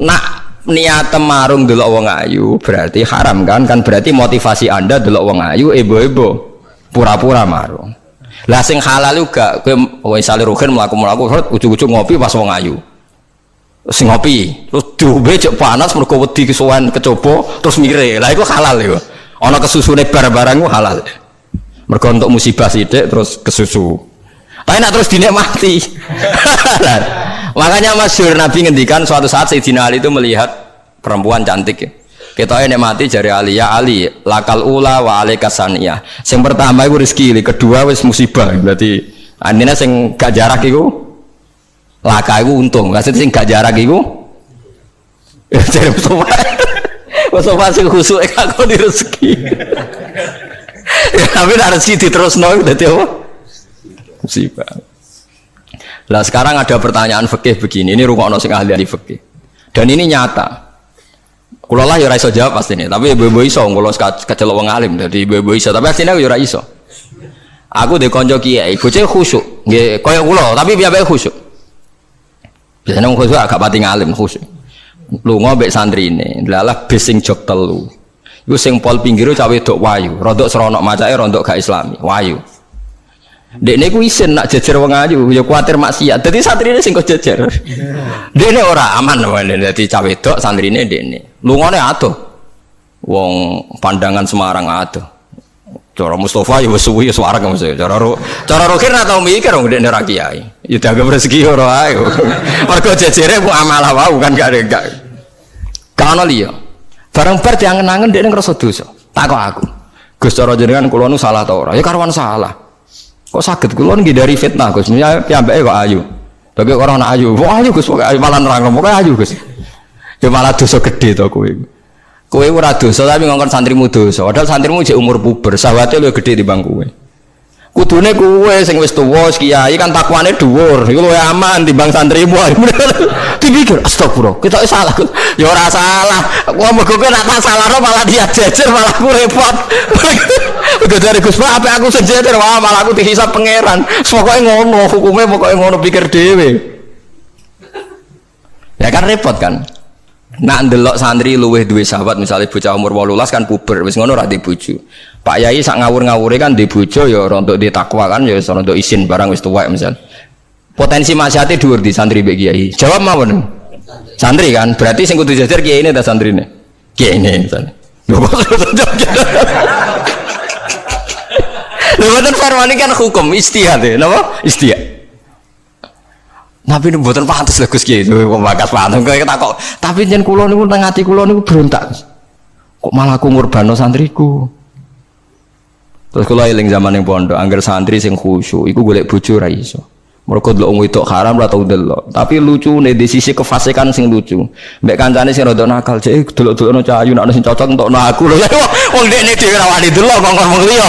Nak niat marung delok wong ayu berarti haram kan? Kan berarti motivasi Anda delok wong ayu ebo-ebo pura-pura marung. Lah sing halal juga kowe misale rugen mlaku-mlaku ujug-ujug ngopi pas wong ayu. Sing ngopi terus diombe cek panas mergo wedi kesuwen kecoba terus mire. Lah iku halal iku. Ana kesusune bar-barang ku halal. Mergo untuk musibah sithik terus kesusu. Tapi nak terus dinikmati. Makanya masyhur Nabi ngendikan suatu saat Sayyidina Ali itu melihat perempuan cantik. Kita nikmati jari Ali, ya Ali, lakal ula wa alaika saniyah. Sing pertama iku rezeki, kedua wis musibah. Berarti andine sing gak jarak iku laka iku untung. Maksud sing gak jarak iku jare Mustafa sing khusuk gak kok di rezeki. Tapi nek rezeki diterusno dadi apa? Musibah. Lah sekarang ada pertanyaan fikih begini, ini rungokno sing ahli fikih. Dan ini nyata. Kula lah ya ora iso jawab pastine, tapi ibu-ibu iso kula kecelok wong alim dadi ibu-ibu iso, tapi asline aku ya ora iso. Aku ndek kanca kiai, bocah khusyuk, nggih kaya kula, tapi piyambake khusyuk. Biasane wong khusyuk agak pati ngalim khusyuk. Lunga mbek santrine, lalah bis sing jog telu. Iku sing pol pinggire cah wedok wayu, rondok seronok macake rondok gak islami, wayu. Dekne ku isin nak jejer wong ayu, ya kuwatir maksiat. Dadi santrine sing kok jejer. Dekne ora aman wae dadi cah wedok santrine dekne. Lungane adoh. Wong pandangan Semarang adoh. Cara Mustafa ya wis suwi suwareg mesti. Cara Rokir ora tau mikir wong dekne ra kiai. Ya dianggap rezeki ora ae. Mergo jejere ku amalah wae kan gak. Kana liya. Barang bar diangen-angen dekne ngrasa dosa. Takok aku. Gus cara jenengan kula nu salah ta ora? Ya karuan salah. Kok saged kula nggih dari fitnah Gus. Piyambake kok ayu. Bagi orang anak ayu. Kok ayu Gus, pokoke malah nerang pokoke ayu Gus. Ya malah dosa gede to kowe. Kowe ora dosa tapi ngongkon santrimu dosa. Padahal santrimu jek umur puber, sawate luwih gede timbang kowe. Kudune kowe sing wis tuwa kiai kan takwane dhuwur. Iku luwih aman timbang santrimu. Dipikir astagfirullah, kita salah. Ya ora salah. Kok mergo kowe nek tak salahno malah dia jejer malah aku repot. Udah dari Gus Pak, apa aku sejajar, wah malah aku dihisap pangeran. Pokoknya ngono, hukumnya pokoknya ngono pikir dewe. Ya kan repot kan. Nak ndelok santri luweh duwe sahabat, misalnya bocah umur 18 kan puber, wis ngono ra di bojo. Pak Yai sak ngawur-ngawure kan di bojo ya rontok di takwa kan ya rontok isin barang wis tuwek misal. Potensi maksiate dhuwur di santri mbek kiai. Jawab mawon. Santri kan, berarti sing kudu jajar kiyaine ta santrine? Kiyaine misalnya. Mboten farmani kan hukum istihad ya, napa? Istihad. Tapi mboten pantes lho Gus Kiai, kok bakas pantes kok takok. Tapi yen kula niku teng ati kula niku berontak. Kok malah aku ngurbano santriku. Terus kula eling zaman ning pondok, angger santri sing khusyuk iku golek bojo ra iso. Mergo delok wong wedok haram ra tau delok. Tapi lucune di sisi kefasikan sing lucu. Mbek kancane sing rada nakal, cek delok-delokno cah ayu nek ana sing cocok entokno aku lho. Wong dekne dhewe ra wani delok kok ngomong liya.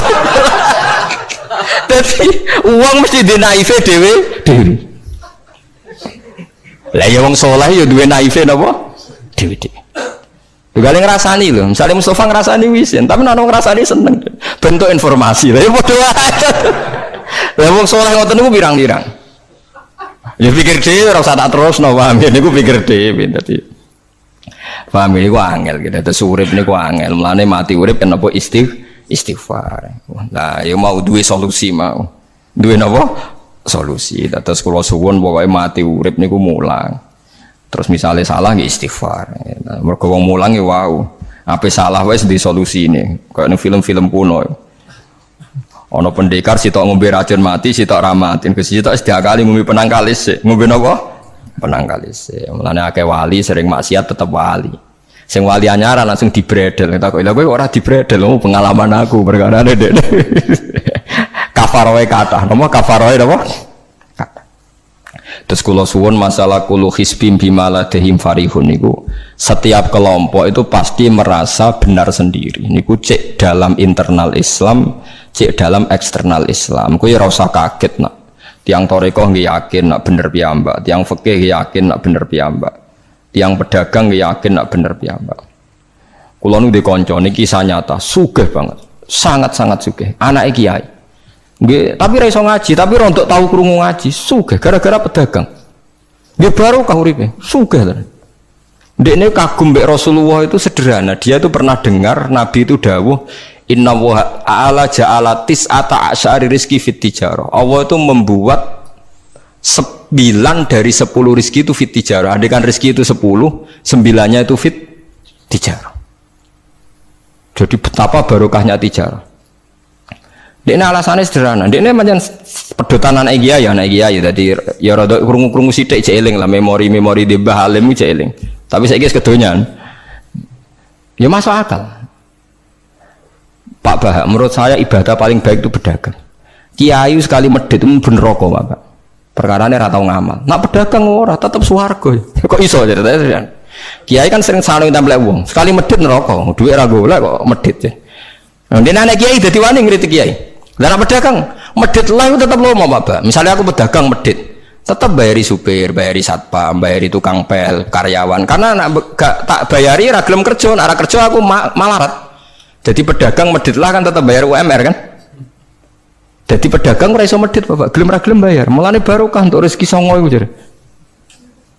Tapi uang mesti di naive dewe. Lah ya wong saleh ya duwe naive napa? Dewe. Juga ngrasani lho, misalnya Mustafa ngrasani wisin, tapi nek ngrasani seneng. Bentuk informasi. Lah ya padha wae. Lah wong saleh ngoten niku pirang-pirang. Ya pikir dhewe ora usah tak terusno, paham ya niku pikir dhewe dadi. Paham niku angel gitu. Terus urip niku angel. Mulane mati urip kenapa istighfar. Nah, ya mau duwe solusi mau. Duwe napa? Solusi. Terus kula suwun pokoke mati urip niku mulang. Terus misalnya salah nggih istighfar. Nah, mergo wong mulang ya wau. Ape salah wis di solusine. Kayak ning film-film kuno. Ana pendekar sitok ngombe racun mati, sitok ra mati. Sitok wis diakali ngombe penang kalis. Ngombe napa? Penang kalis. Mulane akeh wali sering maksiat tetep wali. Sing wali anyaran langsung dibredel. Tak kok lha kowe ora dibredel, pengalaman aku perkara ndek. Kafaroe kathah. Napa kafaroe napa? Terus kula suwun masalah kulu hisbim bimaladehim farihun niku setiap kelompok itu pasti merasa benar sendiri. Niku cek dalam internal Islam, cek dalam eksternal Islam. Kowe ora usah kaget nak. Tiang toreko nggih yakin nak bener piyambak, tiang fikih yakin nak bener piyambak. Tiang pedagang yakin nak bener piyambak. Kula nu dikonco niki kisah nyata, sugih banget. Sangat-sangat sugih. Anake kiai. Nggih, tapi ra iso ngaji, tapi rontok tahu krungu ngaji, sugih gara-gara pedagang. Nggih baru uripe, sugih tenan. Ndekne kagum mbek Rasulullah itu sederhana. Dia itu pernah dengar Nabi itu dawuh, "Inna wa ta'ala ja'ala tis'ata asyari rizki fit tijarah." Allah itu membuat 9 dari 10 rizki itu fit tijarah. Andai kan rizki itu 10, 9-nya itu fit tijarah. Jadi betapa barokahnya tijarah. Dekne alasannya sederhana. Dekne pancen pedotan anak kiai tadi ya rada krungu-krungu sithik cek eling lah memori-memori di Mbah Alim cek eling. Tapi saiki wis kedonyan. Ya masuk akal. Pak Bah, menurut saya ibadah paling baik itu berdagang. Kiai sekali medhit itu ben neraka, Pak. Perkarane ra tau ngamal. Nak pedagang ora tetep swarga. Kok iso ceritane? Kiai kan sering saling templek wong. Sekali medhit neraka, dhuwit ra golek kok medhit ya. Nah, dene anak kiai dadi wani ngritik kiai. Lah nek pedagang medhit lah itu tetep lomo, Pak. Misalnya aku pedagang medhit. Tetap bayari supir, bayari satpam, bayari tukang pel, karyawan. Karena gak tak bayari ra gelem kerja, nek ra kerja aku malarat. Jadi pedagang medit lah kan tetap bayar UMR kan. Jadi pedagang ora iso medit Bapak, gelem ra gelem bayar. Mulane barokah untuk rezeki songo iku jare.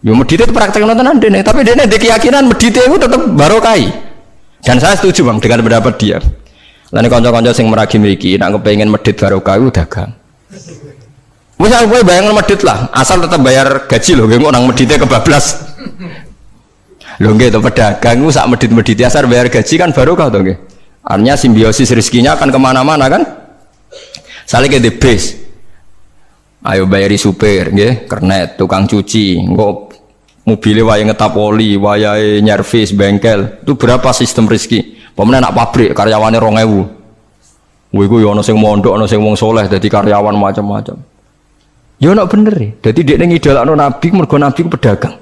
Yo medit itu praktek nontonan dene, tapi dene ada keyakinan medit itu tetap barokah. Dan saya setuju Bang dengan pendapat dia. Lan kanca-kanca sing meragi mriki nek kepengin medit barokah iku dagang. Wis kowe bayang medit lah, asal tetap bayar gaji lho, nggih nang medite kebablas. Lho nggih to pedagang ku sak medit-medit asal bayar gaji kan barokah to nggih. Artinya simbiosis rezekinya akan kemana-mana kan. Saling ke base. Ayo bayari supir nggih, kernet, tukang cuci, engko mobilnya wayahe ngetap oli, wayahe nyervis bengkel. Itu berapa sistem rezeki? Pemene nak pabrik karyawane 2000. Iku ya ana sing mondok, ana sing wong saleh dadi karyawan macam-macam. Ya ana bener e. Dadi dekne ngidolakno nabi mergo nabi ku pedagang.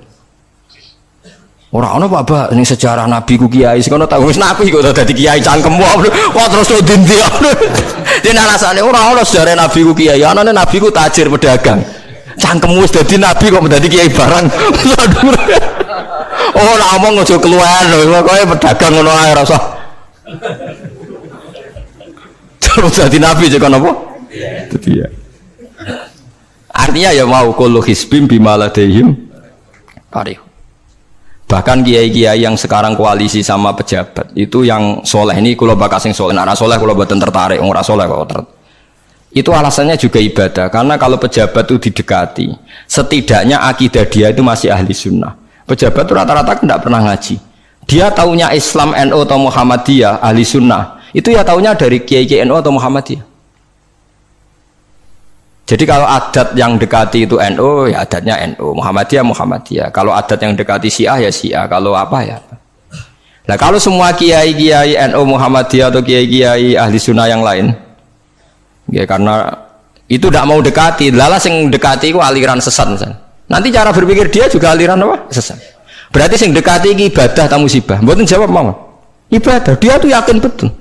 Ora ana Pak ning sejarah nabi ku kiai sing ana tak wis nabi kok dadi kiai cangkemmu. Wah terus dindi. Dene alasane ora ana sejarah nabi ku kiai, anane nabi ku tajir pedagang. Cangkemmu wis dadi nabi kok dadi kiai barang. Oh ora omong aja keluar pokoke pedagang ngono ae ora usah. Terus dadi nabi jek napa? Dadi ya. Artinya ya mau kullu hisbim bimaladehim parih. Bahkan kiai-kiai yang sekarang koalisi sama pejabat itu yang soleh ini kalau bakal sing soleh, nah soleh kalau buatan tertarik, orang soleh kok itu alasannya juga ibadah. Karena kalau pejabat itu didekati, setidaknya akidah dia itu masih ahli sunnah. Pejabat itu rata-rata tidak pernah ngaji. Dia taunya Islam NU atau Muhammadiyah ahli sunnah. Itu ya taunya dari kiai-kiai NU atau Muhammadiyah. Jadi kalau adat yang dekati itu NU, ya adatnya NU, Muhammadiyah, Muhammadiyah. Kalau adat yang dekati Syiah, ya Syiah. Kalau apa ya apa. Nah kalau semua kiai-kiai NU, Muhammadiyah atau kiai-kiai ahli sunnah yang lain, ya karena itu tidak mau dekati, lala sing dekati itu aliran sesat misalnya. Nanti cara berpikir dia juga aliran apa? Sesat. Berarti sing dekati ini ibadah atau musibah. Mboten jawab mau. Ibadah. Dia tuh yakin betul.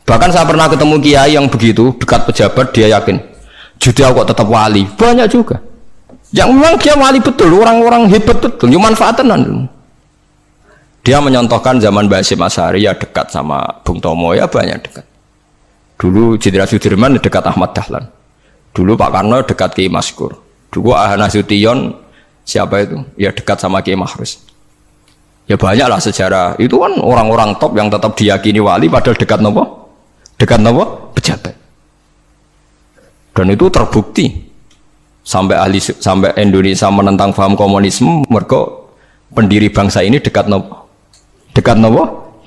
Bahkan saya pernah ketemu kiai yang begitu dekat pejabat, dia yakin. Jadi aku kok tetap wali, banyak juga. Yang memang dia wali betul, orang-orang hebat betul, cuma manfaatan. Dia menyontohkan zaman Mbah Hasyim Asy'ari ya dekat sama Bung Tomo ya banyak dekat. Dulu Jenderal Sudirman dekat Ahmad Dahlan. Dulu Pak Karno dekat Kiai Maskur. Dulu Ahana Sution siapa itu? Ya dekat sama Kiai Mahrus. Ya banyaklah sejarah. Itu kan orang-orang top yang tetap diyakini wali padahal dekat nopo? Dekat nopo? Pejabat. Dan itu terbukti sampai Indonesia menentang paham komunisme mereka pendiri bangsa ini dekat nopo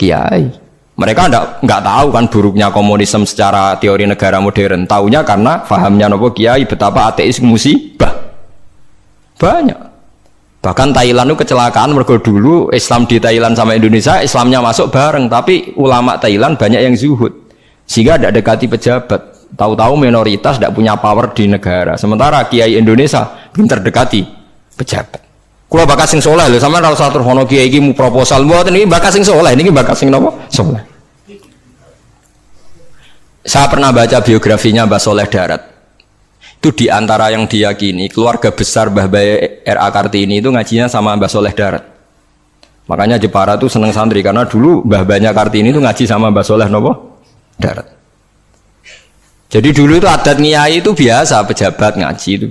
kiai. Mereka nggak tahu kan buruknya komunisme secara teori negara modern, taunya karena pahamnya nopo kiai betapa ateis musibah banyak. Bahkan Thailand itu kecelakaan mereka dulu Islam di Thailand sama Indonesia Islamnya masuk bareng, tapi ulama Thailand banyak yang zuhud sehingga tidak dekati pejabat. Tahu-tahu minoritas tidak punya power di negara. Sementara kiai Indonesia pinter dekati pejabat. Kalau bakas sing soleh lho, sama kalau satu hono kiai iki mu proposal buat ini bakas sing soleh, ini bakas sing nopo soleh. Saya pernah baca biografinya Mbah Soleh Darat. Itu diantara yang diyakini keluarga besar Mbah Bae R.A. Kartini itu ngajinya sama Mbah Soleh Darat. Makanya Jepara tuh seneng santri karena dulu Mbah Banyak Kartini itu ngaji sama Mbah Soleh nopo Darat. Jadi dulu itu adat ngiyai itu biasa pejabat ngaji itu.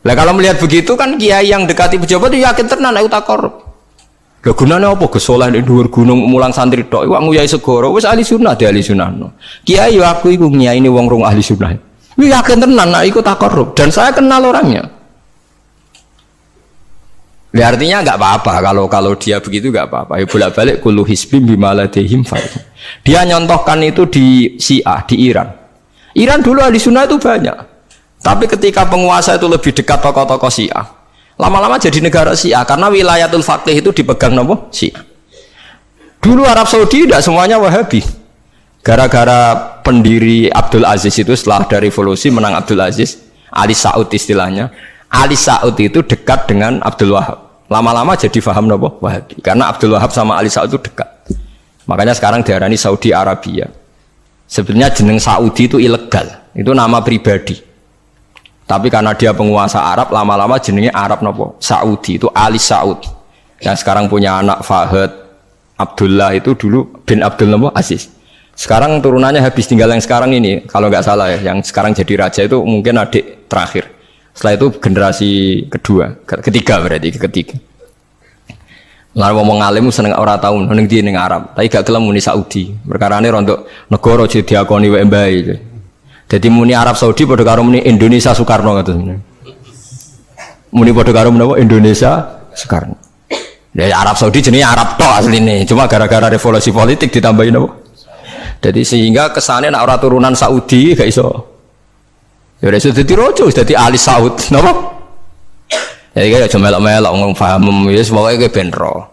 Lah kalau melihat begitu kan kiai yang dekati pejabat itu yakin tenan aku tak korup. Lah gunane apa gesoleh ning dhuwur gunung mulang santri tok iku nguyai segoro wis ahli sunnah de ahli sunnah. Kiai yo aku iku ngiyaine wong rong ahli sunnah. Wi yakin tenan nek iku tak korup dan saya kenal orangnya. Ya artinya nggak apa-apa kalau dia begitu nggak apa-apa. Ya bolak-balik kullu hisbim bimaladehim fa. Dia nyontohkan itu di Syiah di Iran. Iran dulu ahli sunnah itu banyak. Tapi ketika penguasa itu lebih dekat tokoh-tokoh Syiah, lama-lama jadi negara Syiah karena wilayatul faqih itu dipegang nopo Syiah. Dulu Arab Saudi tidak semuanya Wahabi. Gara-gara pendiri Abdul Aziz itu setelah ada revolusi menang Abdul Aziz, Ali Saud istilahnya. Ali Saud itu dekat dengan Abdul Wahab. Lama-lama jadi faham nopo Wahabi. Karena Abdul Wahab sama Ali Saud itu dekat. Makanya sekarang diarani Saudi Arabia. Sebenarnya jeneng Saudi itu ilegal. Itu nama pribadi. Tapi karena dia penguasa Arab, lama-lama jenenge Arab nopo? Saudi, itu Ali Saud. Yang sekarang punya anak Fahad Abdullah itu dulu bin Abdul nopo? Aziz. Sekarang turunannya habis, tinggal yang sekarang ini, kalau nggak salah ya, yang sekarang jadi raja itu mungkin adik terakhir. Setelah itu generasi ketiga berarti ketiga. Lalu ngomong alim seneng ora tau ning ndi ning Arab, tapi gak gelem muni Saudi. Perkarane rontok negara jadi diakoni wae mbae. Jadi muni Arab Saudi padha karo muni Indonesia Soekarno ngoten. Muni padha karo menapa Indonesia Soekarno. Ya Arab Saudi jenenge Arab tok asline, cuma gara-gara revolusi politik ditambahin apa? Jadi sehingga kesane nek ora turunan Saudi gak iso. Ya wis dadi raja, wis dadi Ali Saud, napa? Jadi kayak cuma melok-melok ngomong paham, ya semuanya kayak benro.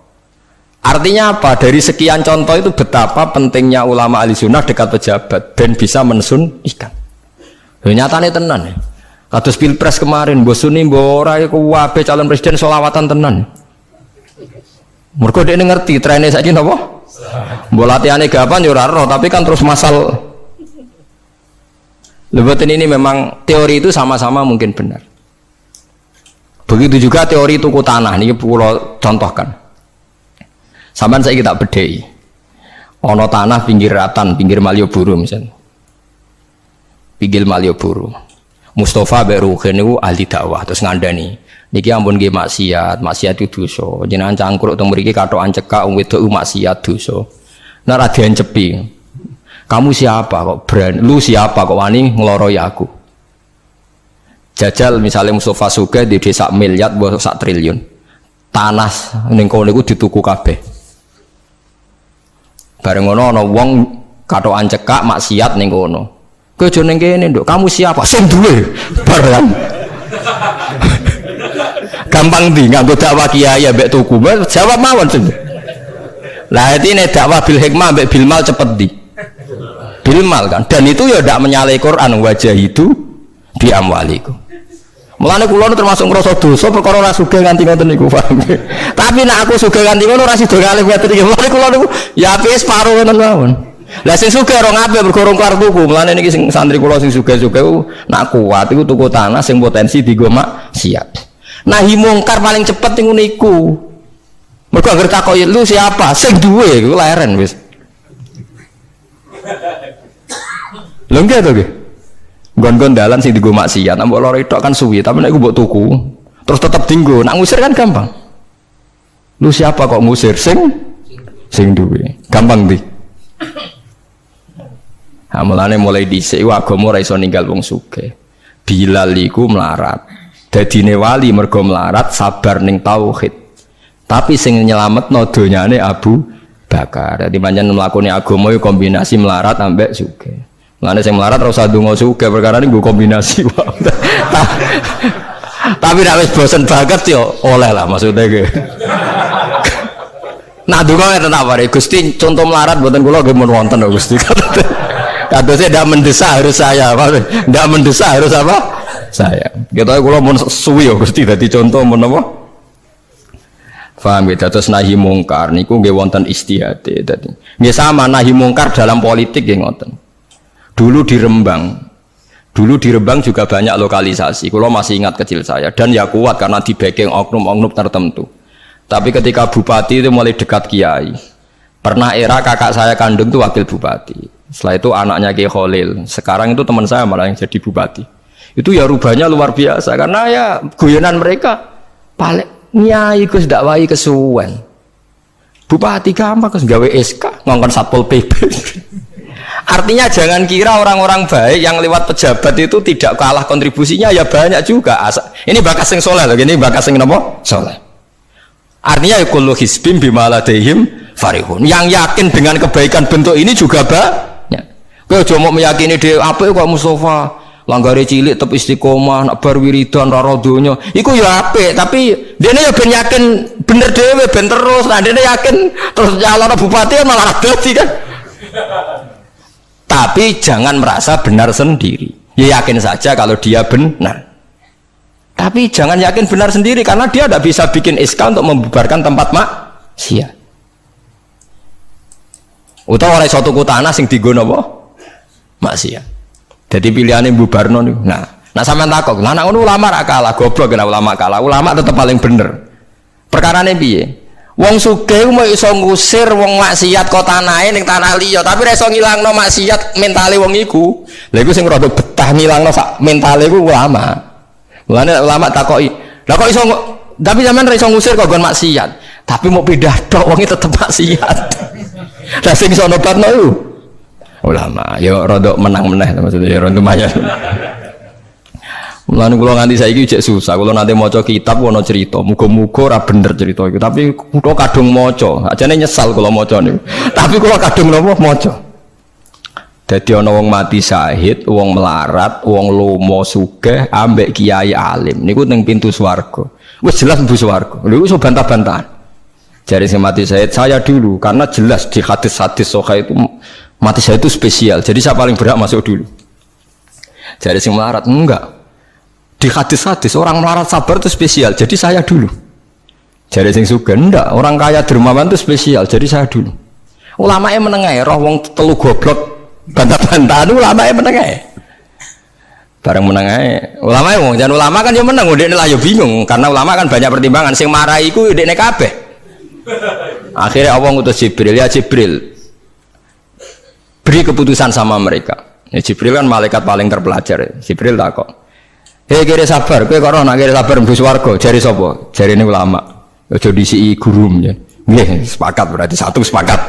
Artinya apa? Dari sekian contoh itu betapa pentingnya ulama ahli sunnah dekat pejabat dan bisa mensunnikan. Nyatanya tenan ya. Kados pilpres kemarin, bos Sunni, bora itu wabe calon presiden solawatan tenan. Mereka dia ngerti trennya saja nopo. Bolatiannya gapan juraro, tapi kan terus masal. Lebatin ini memang teori itu sama-sama mungkin benar. Begitu juga teori tuku tanah ini pulau contohkan. Sampai saya kita bedai. Ono tanah pinggir Ratan, pinggir Malioboro misalnya. Pinggir Malioboro. Mustafa Beruhin itu ahli dakwah terus ngandani. Niki ampun nggih maksiat itu dosa. Jenengan cangkruk teng mriki katokan cekak wong wedok maksiat dosa. Nek ra diencepi. Kamu siapa kok berani? Lu siapa kok wani ngloroi aku? Jajal misalnya Mustafa Sugih di desa miliar buat sak triliun tanah ning kono niku dituku kabeh. Bareng ngono ana wong katokan cekak maksiat ning kono. Kowe aja ning kene, Nduk. Kamu siapa? Sing duwe. Bareng. Gampang ndi nganggo dakwah kiai ambek tuku. Jawab mawon sing. Lah ini dakwah bil hikmah ambek bil mal cepet di. Bil mal kan. Dan itu ya ndak menyalahi Quran wajah itu bi amwalikum. Mulane kula termasuk ngrasa dosa perkara ora sugih nganti ngoten niku, paham. Tapi nek aku sugih nganti ngono ora sida kalih ngoten iki. Mulane kula niku ya apik separo ngoten mawon. Lah sing sugih ora ngapik bergorong kelar tuku. Mulane niki sing santri kula sing sugih-sugih nak kuat iku tuku tanah sing potensi dienggo maksiat. Nahi mungkar paling cepet niku. Mergo anggere takoki lu siapa? Sing duwe iku leren wis. Lho nggih to nggih. Gon-gon dalan sing dienggo maksiat, nek mbok loro tok kan suwi, tapi nek iku mbok tuku, terus tetep dienggo, nak ngusir kan gampang. Lu siapa kok ngusir sing duwe? Gampang ndi? Ha mulane mulai dhisik agama ora iso ninggal wong sugih. Bilal iku melarat. Dadine wali mergo melarat sabar ning tauhid. Tapi sing nyelametno donyane Abu Bakar. Dadi pancen mlakune agama iku kombinasi melarat ambek sugih. Mulane sing melarat ora usah ndonga sugih perkara niku kombinasi wae. Tapi nek wis bosen banget yo oleh lah maksudnya ge. Nah ndonga ngeten apa Gusti contoh melarat mboten kula nggih mun wonten lho Gusti. Kadosnya ndak mendesak harus saya, ndak mendesak harus apa? Saya. Kita kula mun suwi yo Gusti dadi contoh mun apa? Paham ya, terus nahi mungkar niku nggih wonten istihate dadi. Nggih sama nahi mungkar dalam politik nggih ngoten. Dulu di Rembang juga banyak lokalisasi. Kalau masih ingat kecil saya dan ya kuat karena di backing oknum-oknum tertentu. Tapi ketika bupati itu mulai dekat kiai. Pernah era kakak saya kandung itu wakil bupati. Setelah itu anaknya Kiai Khalil. Sekarang itu teman saya malah yang jadi bupati. Itu ya rubahnya luar biasa karena ya guyonan mereka paling nyai Gus dakwai kesuwen. Bupati gampang Gus gawe SK ngongkon Satpol PP. Artinya jangan kira orang-orang baik yang lewat pejabat itu tidak kalah kontribusinya, ya banyak juga. Ini bakas sing soleh loh, ini bakas sing nopo soleh. Artinya kullu hisbim bima ladaihim farihun. Yang yakin dengan kebaikan bentuk ini juga banyak. Kowe aja mau meyakini dhewe apik kok Mustafa, langgare cilik tetep istiqomah, nak bar wiridan ra donya. Iku ya apik, tapi dene ya ben yakin bener dhewe ben terus. Nah dene yakin terus nyalon bupati malah dadi kan. Tapi jangan merasa benar sendiri. Ya yakin saja kalau dia benar. Tapi jangan yakin benar sendiri karena dia tidak bisa bikin SK untuk membubarkan tempat maksiat. Utawa oleh suatu tanah sing dienggo napa? Maksiat. Jadi pilihannya bubarno niku. Nah, Nah sampean takok, lah nek ngono ulama ra kalah, goblok kena ulama kalah. Ulama tetep paling bener. Perkarane piye? Wong sugih ku mau iso ngusir wong maksiat kok tanahe ning tanah liya, tapi ra iso ngilangno maksiat mentale wong iku. Lha iku sing rada betah ngilangno sak mentale ku ulama. Mulane ulama takoki, "Lah kok iso tapi sampean ra iso ngusir kok nggon maksiat, tapi mau pindah tok wong tetep maksiat." Lah sing iso nobatno iku ulama. Ya rada menang-meneh maksudnya ya rada lumayan. Mulane kula nganti saiki jek susah. Kula nanti maca kitab ana cerita, muga-muga ora bener cerita iku. Tapi kula kadung maca. Ajane nyesal kula maca niku. Tapi kula kadung napa maca. Dadi ana wong mati syahid, wong melarat, wong lomo sugih ambek kiai alim. Niku ning pintu swarga. Wis jelas mlebu swarga. Lha iso bantah-bantahan. Jare sing mati syahid saya dulu karena jelas di hadis-hadis sahih itu mati syahid itu spesial. Jadi saya paling berhak masuk dulu. Jare sing melarat enggak. Di hadis-hadis orang melarat sabar itu spesial, jadi saya dulu. Jadi sing sugih ndak, orang kaya dermawan itu spesial, jadi saya dulu. Ulamae menengae roh wong telu goblok bantah-bantahan ulamae menengae. Bareng menengae, ulamae wong jan ulama kan yo meneng, ndekne lah yo bingung karena ulama kan banyak pertimbangan, sing marahi iku ndekne kabeh. Akhirnya Allah ngutus Jibril, ya Jibril. Beri keputusan sama mereka. Ya, Jibril kan malaikat paling terpelajar. Jibril takok. Hei kira sabar, kowe kok ora nak kira sabar mlebu swarga, jare sapa? Jarine ulama. Aja disiki gurum ya. Nggih, sepakat berarti satu sepakat.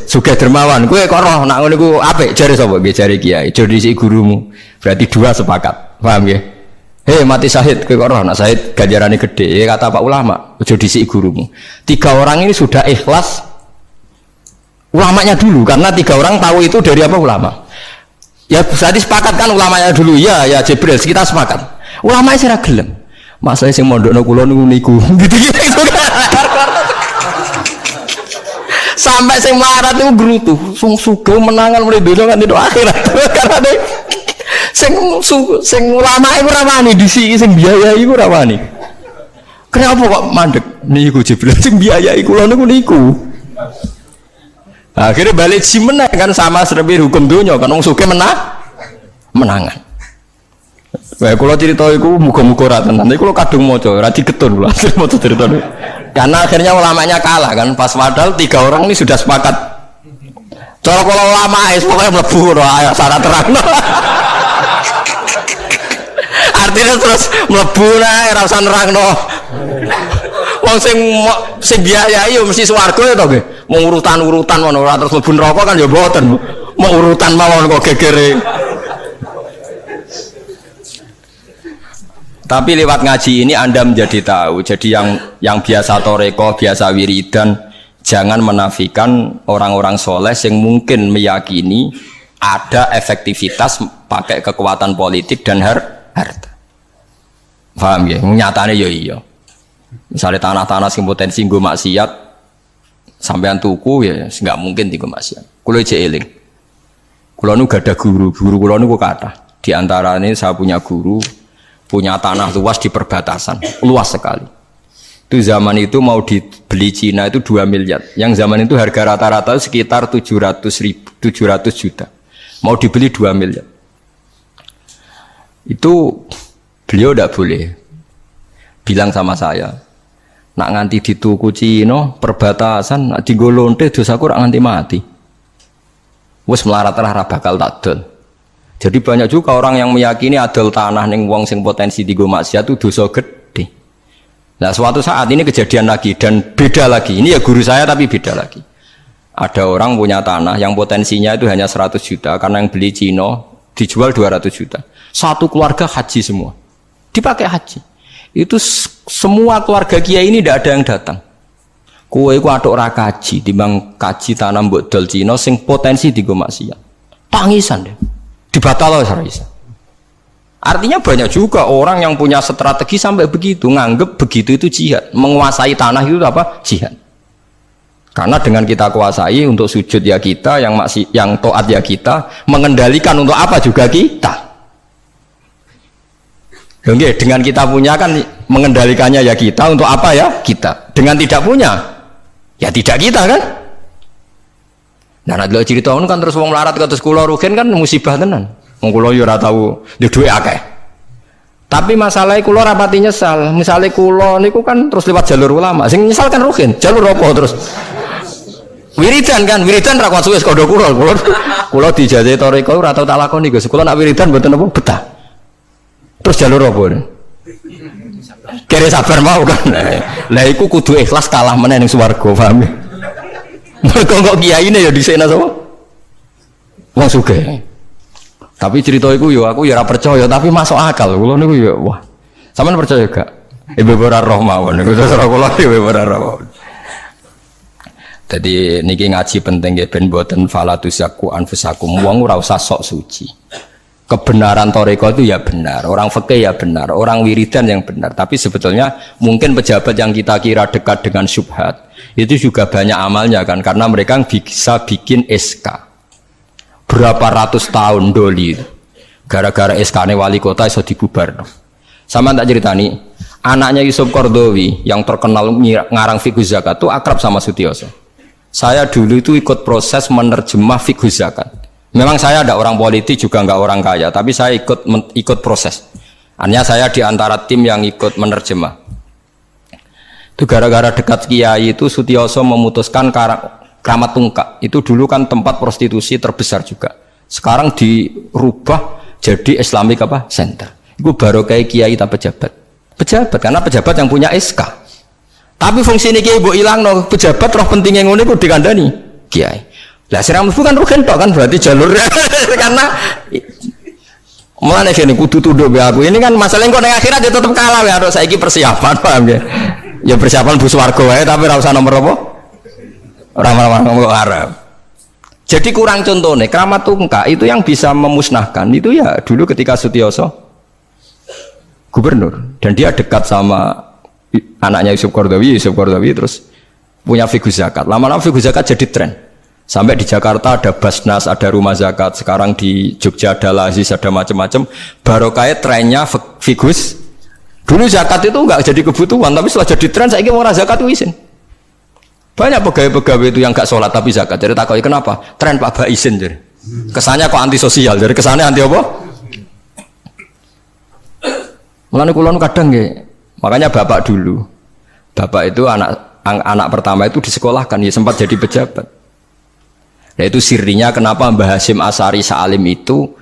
Sugih dermawan, kowe kok ora nak ngono iku apik, jare sapa? Nggih jare kiai. Aja disiki gurumu. Berarti dua sepakat. Paham nggih? Mati syahid, kowe kok ora nak syahid ganjarane gede. Kata Pak ulama, aja disiki gurumu. 3 orang ini sudah ikhlas ulamanya dulu karena 3 orang tahu itu dari apa ulama. Ya berarti sepakat kan ulamanya dulu ya Jibril kita sepakat. Ulamanya sira gelem. Masalah sing mondokno kula niku gitu-gitu sampai sing melarat niku grutu, sing sugih menangan mulai donya kan itu akhirat. Karena sing ulama iku ora wani disiki sing biayai iku ora wani. Kenapa kok mandek niku Jibril sing biayai kula niku. Akhirnya balik si menang kan sama seperti hukum dunia kan wong sugih menangan. Wah kalau cerita itu muga-muga ora tenan. Nanti kalau kadung maca ora digetun lho hasil maca cerita itu. Karena akhirnya ulamanya kalah kan pas padahal 3 orang ini sudah sepakat. Cara kalau ulama pokoknya mlebu ayo syarat terangno. Artinya terus mlebu ora usah nerangno. Wong sing biayai yo mesti swarga ya to nggih. Mau urutan-urutan ngono ora terus mlebu neraka kan ya mboten. Mau urutan mawon kok gegere. Tapi lewat ngaji ini Anda menjadi tahu. Jadi yang biasa toreko, biasa wiridan, jangan menafikan orang-orang soleh yang mungkin meyakini ada efektivitas pakai kekuatan politik dan harta. Paham ya? Nyatanya ya iya. Misalnya tanah-tanah sing potensi nggo maksiat sampean tuku ya nggak mungkin tiga maksiat. Kulo cek eling. Kulo nu gak ada guru kulo nu kata. Di antara ini saya punya guru punya tanah luas di perbatasan, luas sekali. Itu zaman itu mau dibeli Cina itu 2 miliar. Yang zaman itu harga rata-rata sekitar 700 juta. Mau dibeli 2 miliar. Itu beliau tidak boleh. Bilang sama saya, nak nganti dituku Cina perbatasan, nak digolonte dosaku rak nganti mati. Wes melarat-larat bakal takdol. Jadi banyak juga orang yang meyakini adol tanah ning wong sing potensi digo maksiat itu dosa gede. Nah suatu saat ini kejadian lagi dan beda lagi. Ini ya guru saya tapi beda lagi. Ada orang punya tanah yang potensinya itu hanya 100 juta karena yang beli Cina dijual 200 juta. Satu keluarga haji semua. Dipakai haji. Itu semua keluarga kiai ini tidak ada yang datang. Kowe iku atuk ora kaji, timbang kaji tanah mbok dol Cina sing potensi digo maksiat. Tangisan deh. Dibatal oleh Sarisa. Artinya banyak juga orang yang punya strategi sampai begitu, nganggep begitu itu jihad, menguasai tanah itu apa? Jihad. Karena dengan kita kuasai untuk sujud ya kita, yang taat ya kita, mengendalikan untuk apa juga kita. Oke, dengan kita punya kan mengendalikannya ya kita, untuk apa ya kita. Dengan tidak punya, ya tidak kita kan. Nah, nek cerita kan terus wong melarat kados kula rugen kan musibah tenan. Wong kula yo ora tau duwe akeh. Tapi masalahnya kula rapati nyesal. Misalnya kula niku kan terus lewat jalur ulama. Sing nyesal kan Ruhin. Jalur apa terus? Wiridan kan, wiridan ra kuat suwe kodho kula. Kula dijajahi toriko ora tau tak lakoni Gus. Kula nak wiridan mboten apa betah. Terus jalur apa? Kere sabar mau kan. Lah iku kudu ikhlas kalah meneh ning swarga, paham ya? Mergo kok kiyaine ya dhisena sapa? Wong sugih. Tapi cerita iku yo aku ya ora percaya, tapi masuk akal. Kula niku ya wah. Sampeyan percaya gak? Ibu ora roh mawon niku cara kula ibu ora roh. Jadi niki ngaji penting nggih ben mboten falatusaku anfusakum. Wong ora usah sok suci. Kebenaran toriko itu ya benar, orang fikih ya benar, orang wiridan yang benar. Tapi sebetulnya mungkin pejabat yang kita kira dekat dengan syubhat itu juga banyak amalnya kan, karena mereka bisa bikin SK berapa ratus tahun doli gara-gara SK-ne wali kota iso dibubar. Sama tak ceritani, anaknya Yusuf Qaradawi yang terkenal ngarang fiqh zakat itu akrab sama Sutioso. Saya dulu itu ikut proses menerjemah fiqh zakat. Memang saya ada orang politik juga nggak orang kaya, tapi saya ikut proses. Hanya saya di antara tim yang ikut menerjemah. Itu gara-gara dekat kiai itu Sutioso memutuskan Kramat Tungkak. Itu dulu kan tempat prostitusi terbesar juga. Sekarang dirubah jadi Islamic apa? Center. Itu baru kayak kiai tak pejabat. Pejabat karena pejabat yang punya SK. Tapi fungsi ini kiai bu hilang no pejabat roh pentingnya ngono itu dikandani kiai. Lah siram bukan rugen tok kan berarti jalurnya karena mulane kene kudu tunduk be aku. Ini kan masalah engko ning akhirat ya tetep kalah ya harus saiki persiapan paham ya. Ya persiapan bus warga wae tapi ora usah nomor apa? Ora ngomong Arab. Jadi kurang contohnya Kramat Tungkak itu yang bisa memusnahkan itu ya dulu ketika Sutioso gubernur dan dia dekat sama anaknya Yusuf Qaradawi terus punya fiqh zakat. Lama-lama fiqh zakat jadi tren. Sampai di Jakarta ada Basnas, ada rumah zakat. Sekarang di Jogja ada Lazis, ada macam-macam. Barokah trennya figus. Dulu zakat itu enggak jadi kebutuhan, tapi setelah jadi tren, saya ingin orang zakat itu izin. Banyak pegawai-pegawai itu yang enggak sholat tapi zakat. Jadi takoi kenapa? Tren Pak Ba izin. Jadi kesannya kok antisosial. Jadi kesannya anti apa? Mulane kula kadang nggih. Makanya bapak dulu. Bapak itu anak pertama itu disekolahkan, ya sempat jadi pejabat. Nah itu sirinya kenapa Mbah Hasyim Asari Sa'alim itu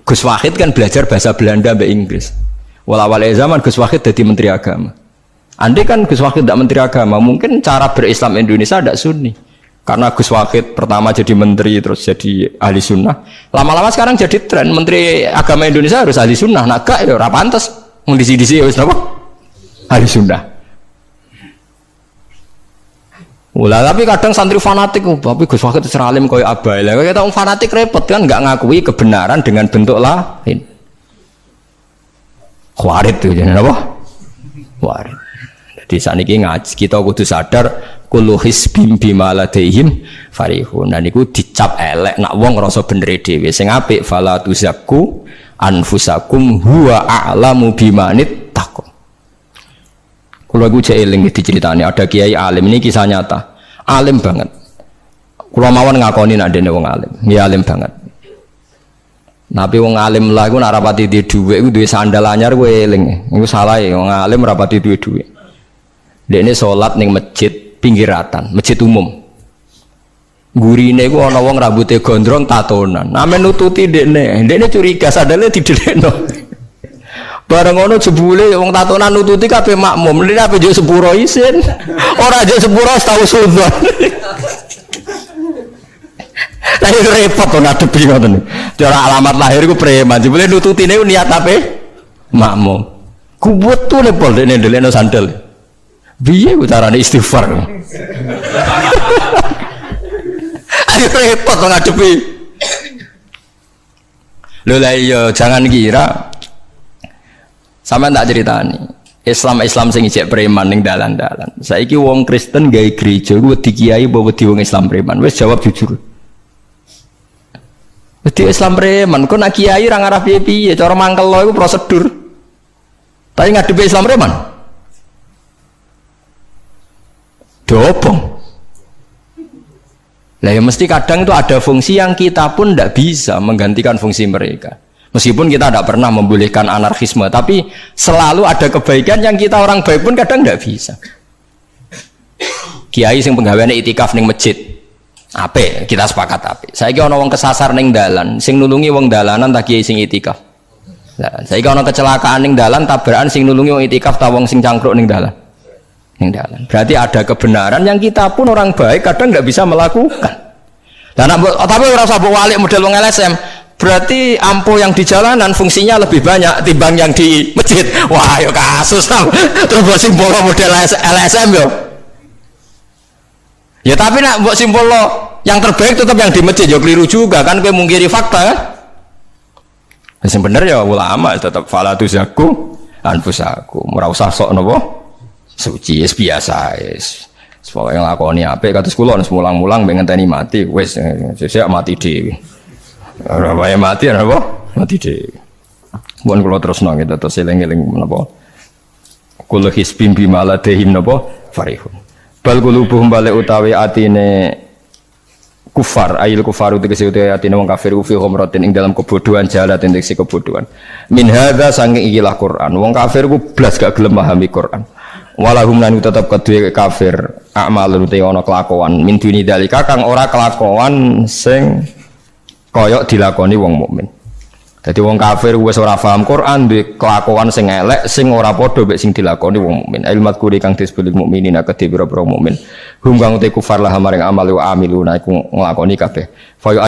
Gus Wahid kan belajar bahasa Belanda sampai Inggris. Awal-awal zaman Gus Wahid jadi Menteri Agama. Andai kan Gus Wahid tidak Menteri Agama, mungkin cara berislam Indonesia tidak sunni. Karena Gus Wahid pertama jadi Menteri terus jadi ahli sunnah. Lama-lama sekarang jadi tren Menteri Agama Indonesia harus ahli sunnah. Nah gak ya ora pantes ngdisi-disi ya wis napa? Ahli sunnah. Ulah tapi kadang santri fanatik, tapi Gus Wahid seralim koyo abai. Lah kita orang fanatik repot kan nggak ngakui kebenaran dengan bentuk lain. Khawarit tuh jadi apa? Khawarit. Jadi saat ini ngaji kita kudu sadar kullu hisbim bima ladaihim farihun. Dan itu dicap elek nak wong ngrasa bener dhewe. Sing apik fala tuzakku anfusakum huwa a'lamu bimanit taqwa. Kalau aku cek eling diceritani ada kiai alim, ini kisah nyata, alim banget. Kalau mawon ngakoni nak dene wong alim, ya alim banget. Tapi wong alim lah, aku nak rapati di duit, aku duit sandal anyar, aku eling, aku salah ya, wong alim rapati duit. Dia ini sholat neng masjid pinggiratan, masjid umum. Gurine aku ana wong rambutnya gondrong tatonan, namen nututi dia ini curiga sandalnya didekno. Bareng ngono jebule wong tatonan nututi kabeh makmum. Lha apa yo sepuro isin. Ora yo sepuro tahu sudzon. Lah repot to ngadepi ngoten. Cara alamat lahir ku preman. Jebule nututine niat ape? Makmum. Ku wetune pol dene ndelekno sandal. Piye ku carane istighfar? Ayo repot to ngadepi. Lho lah iya jangan kira sama tak ceritani Islam sing ijek preman ning dalan-dalan. Saiki wong Kristen gawe gereja ku wedi kiai apa wedi wong Islam preman? Wis jawab jujur. Wedi Islam preman, kok nak kiai ra ngarah piye-piye, cara mangkel lo iku prosedur. Tapi ngadepi Islam preman. Dobong. Lah ya mesti kadang itu ada fungsi yang kita pun tidak bisa menggantikan fungsi mereka. Meskipun kita tidak pernah membolehkan anarkisme, tapi selalu ada kebaikan yang kita orang baik pun kadang tidak bisa. Kiai sing penggaweane itikaf ning masjid, apik, kita sepakat apik. Saiki ana wong kesasar ning dalan, sing nulungi wong dalanan ta kiai sing itikaf. Lah, saiki ana kecelakaan ning dalan, tabrakan sing nulungi wong itikaf ta wong sing cangkruk ning dalan. Ning dalan. Berarti ada kebenaran yang kita pun orang baik kadang nggak bisa melakukan. Dan tapi ora usah mbok walik model wong LSM. Berarti ampuh yang di jalanan fungsinya lebih banyak timbang yang di masjid. Wah, yo kasus terus buat simbol model LSM yo. Ya tapi nak buat simbol yang terbaik tetap yang di masjid, yo keliru juga kan, kowe mungkiri fakta kan. Yang bener ya ulama tetap fala tuzaku anfusakum. Ora usah sok napa suci biasa wis. Pokoke nglakoni apik kados kula mulang-mulang ben ngenteni mati wis sesuk mati dhewe. Ora wae mati apa? Mati dhewe. Mun kula terusno gitu terus eling-eling menapa. Kula hisbim bimaladehim napa farihun. Bal qulubuhum balik utawi atine kufar, ayil kufaru tegese utawi atine wong kafir fi humratin ing dalam kebodohan jalat indeks kebodohan. Min hadza saking ikilah Quran. Wong kafir ku blas gak gelem pahami Quran. Walahum lan tetep kedue kafir amalun te ana kelakuan min duni dalika kang ora kelakuan sing kaya dilakoni wong mukmin. Dadi wong kafir wis ora paham Quran duwe kelakuan sing elek sing ora padha mek sing dilakoni wong mukmin. Ilmat kuri kang disebut mukminin kedhe pira-pira mukmin. Hum kang te kufar lah maring amal wa amiluna iku nglakoni kabeh.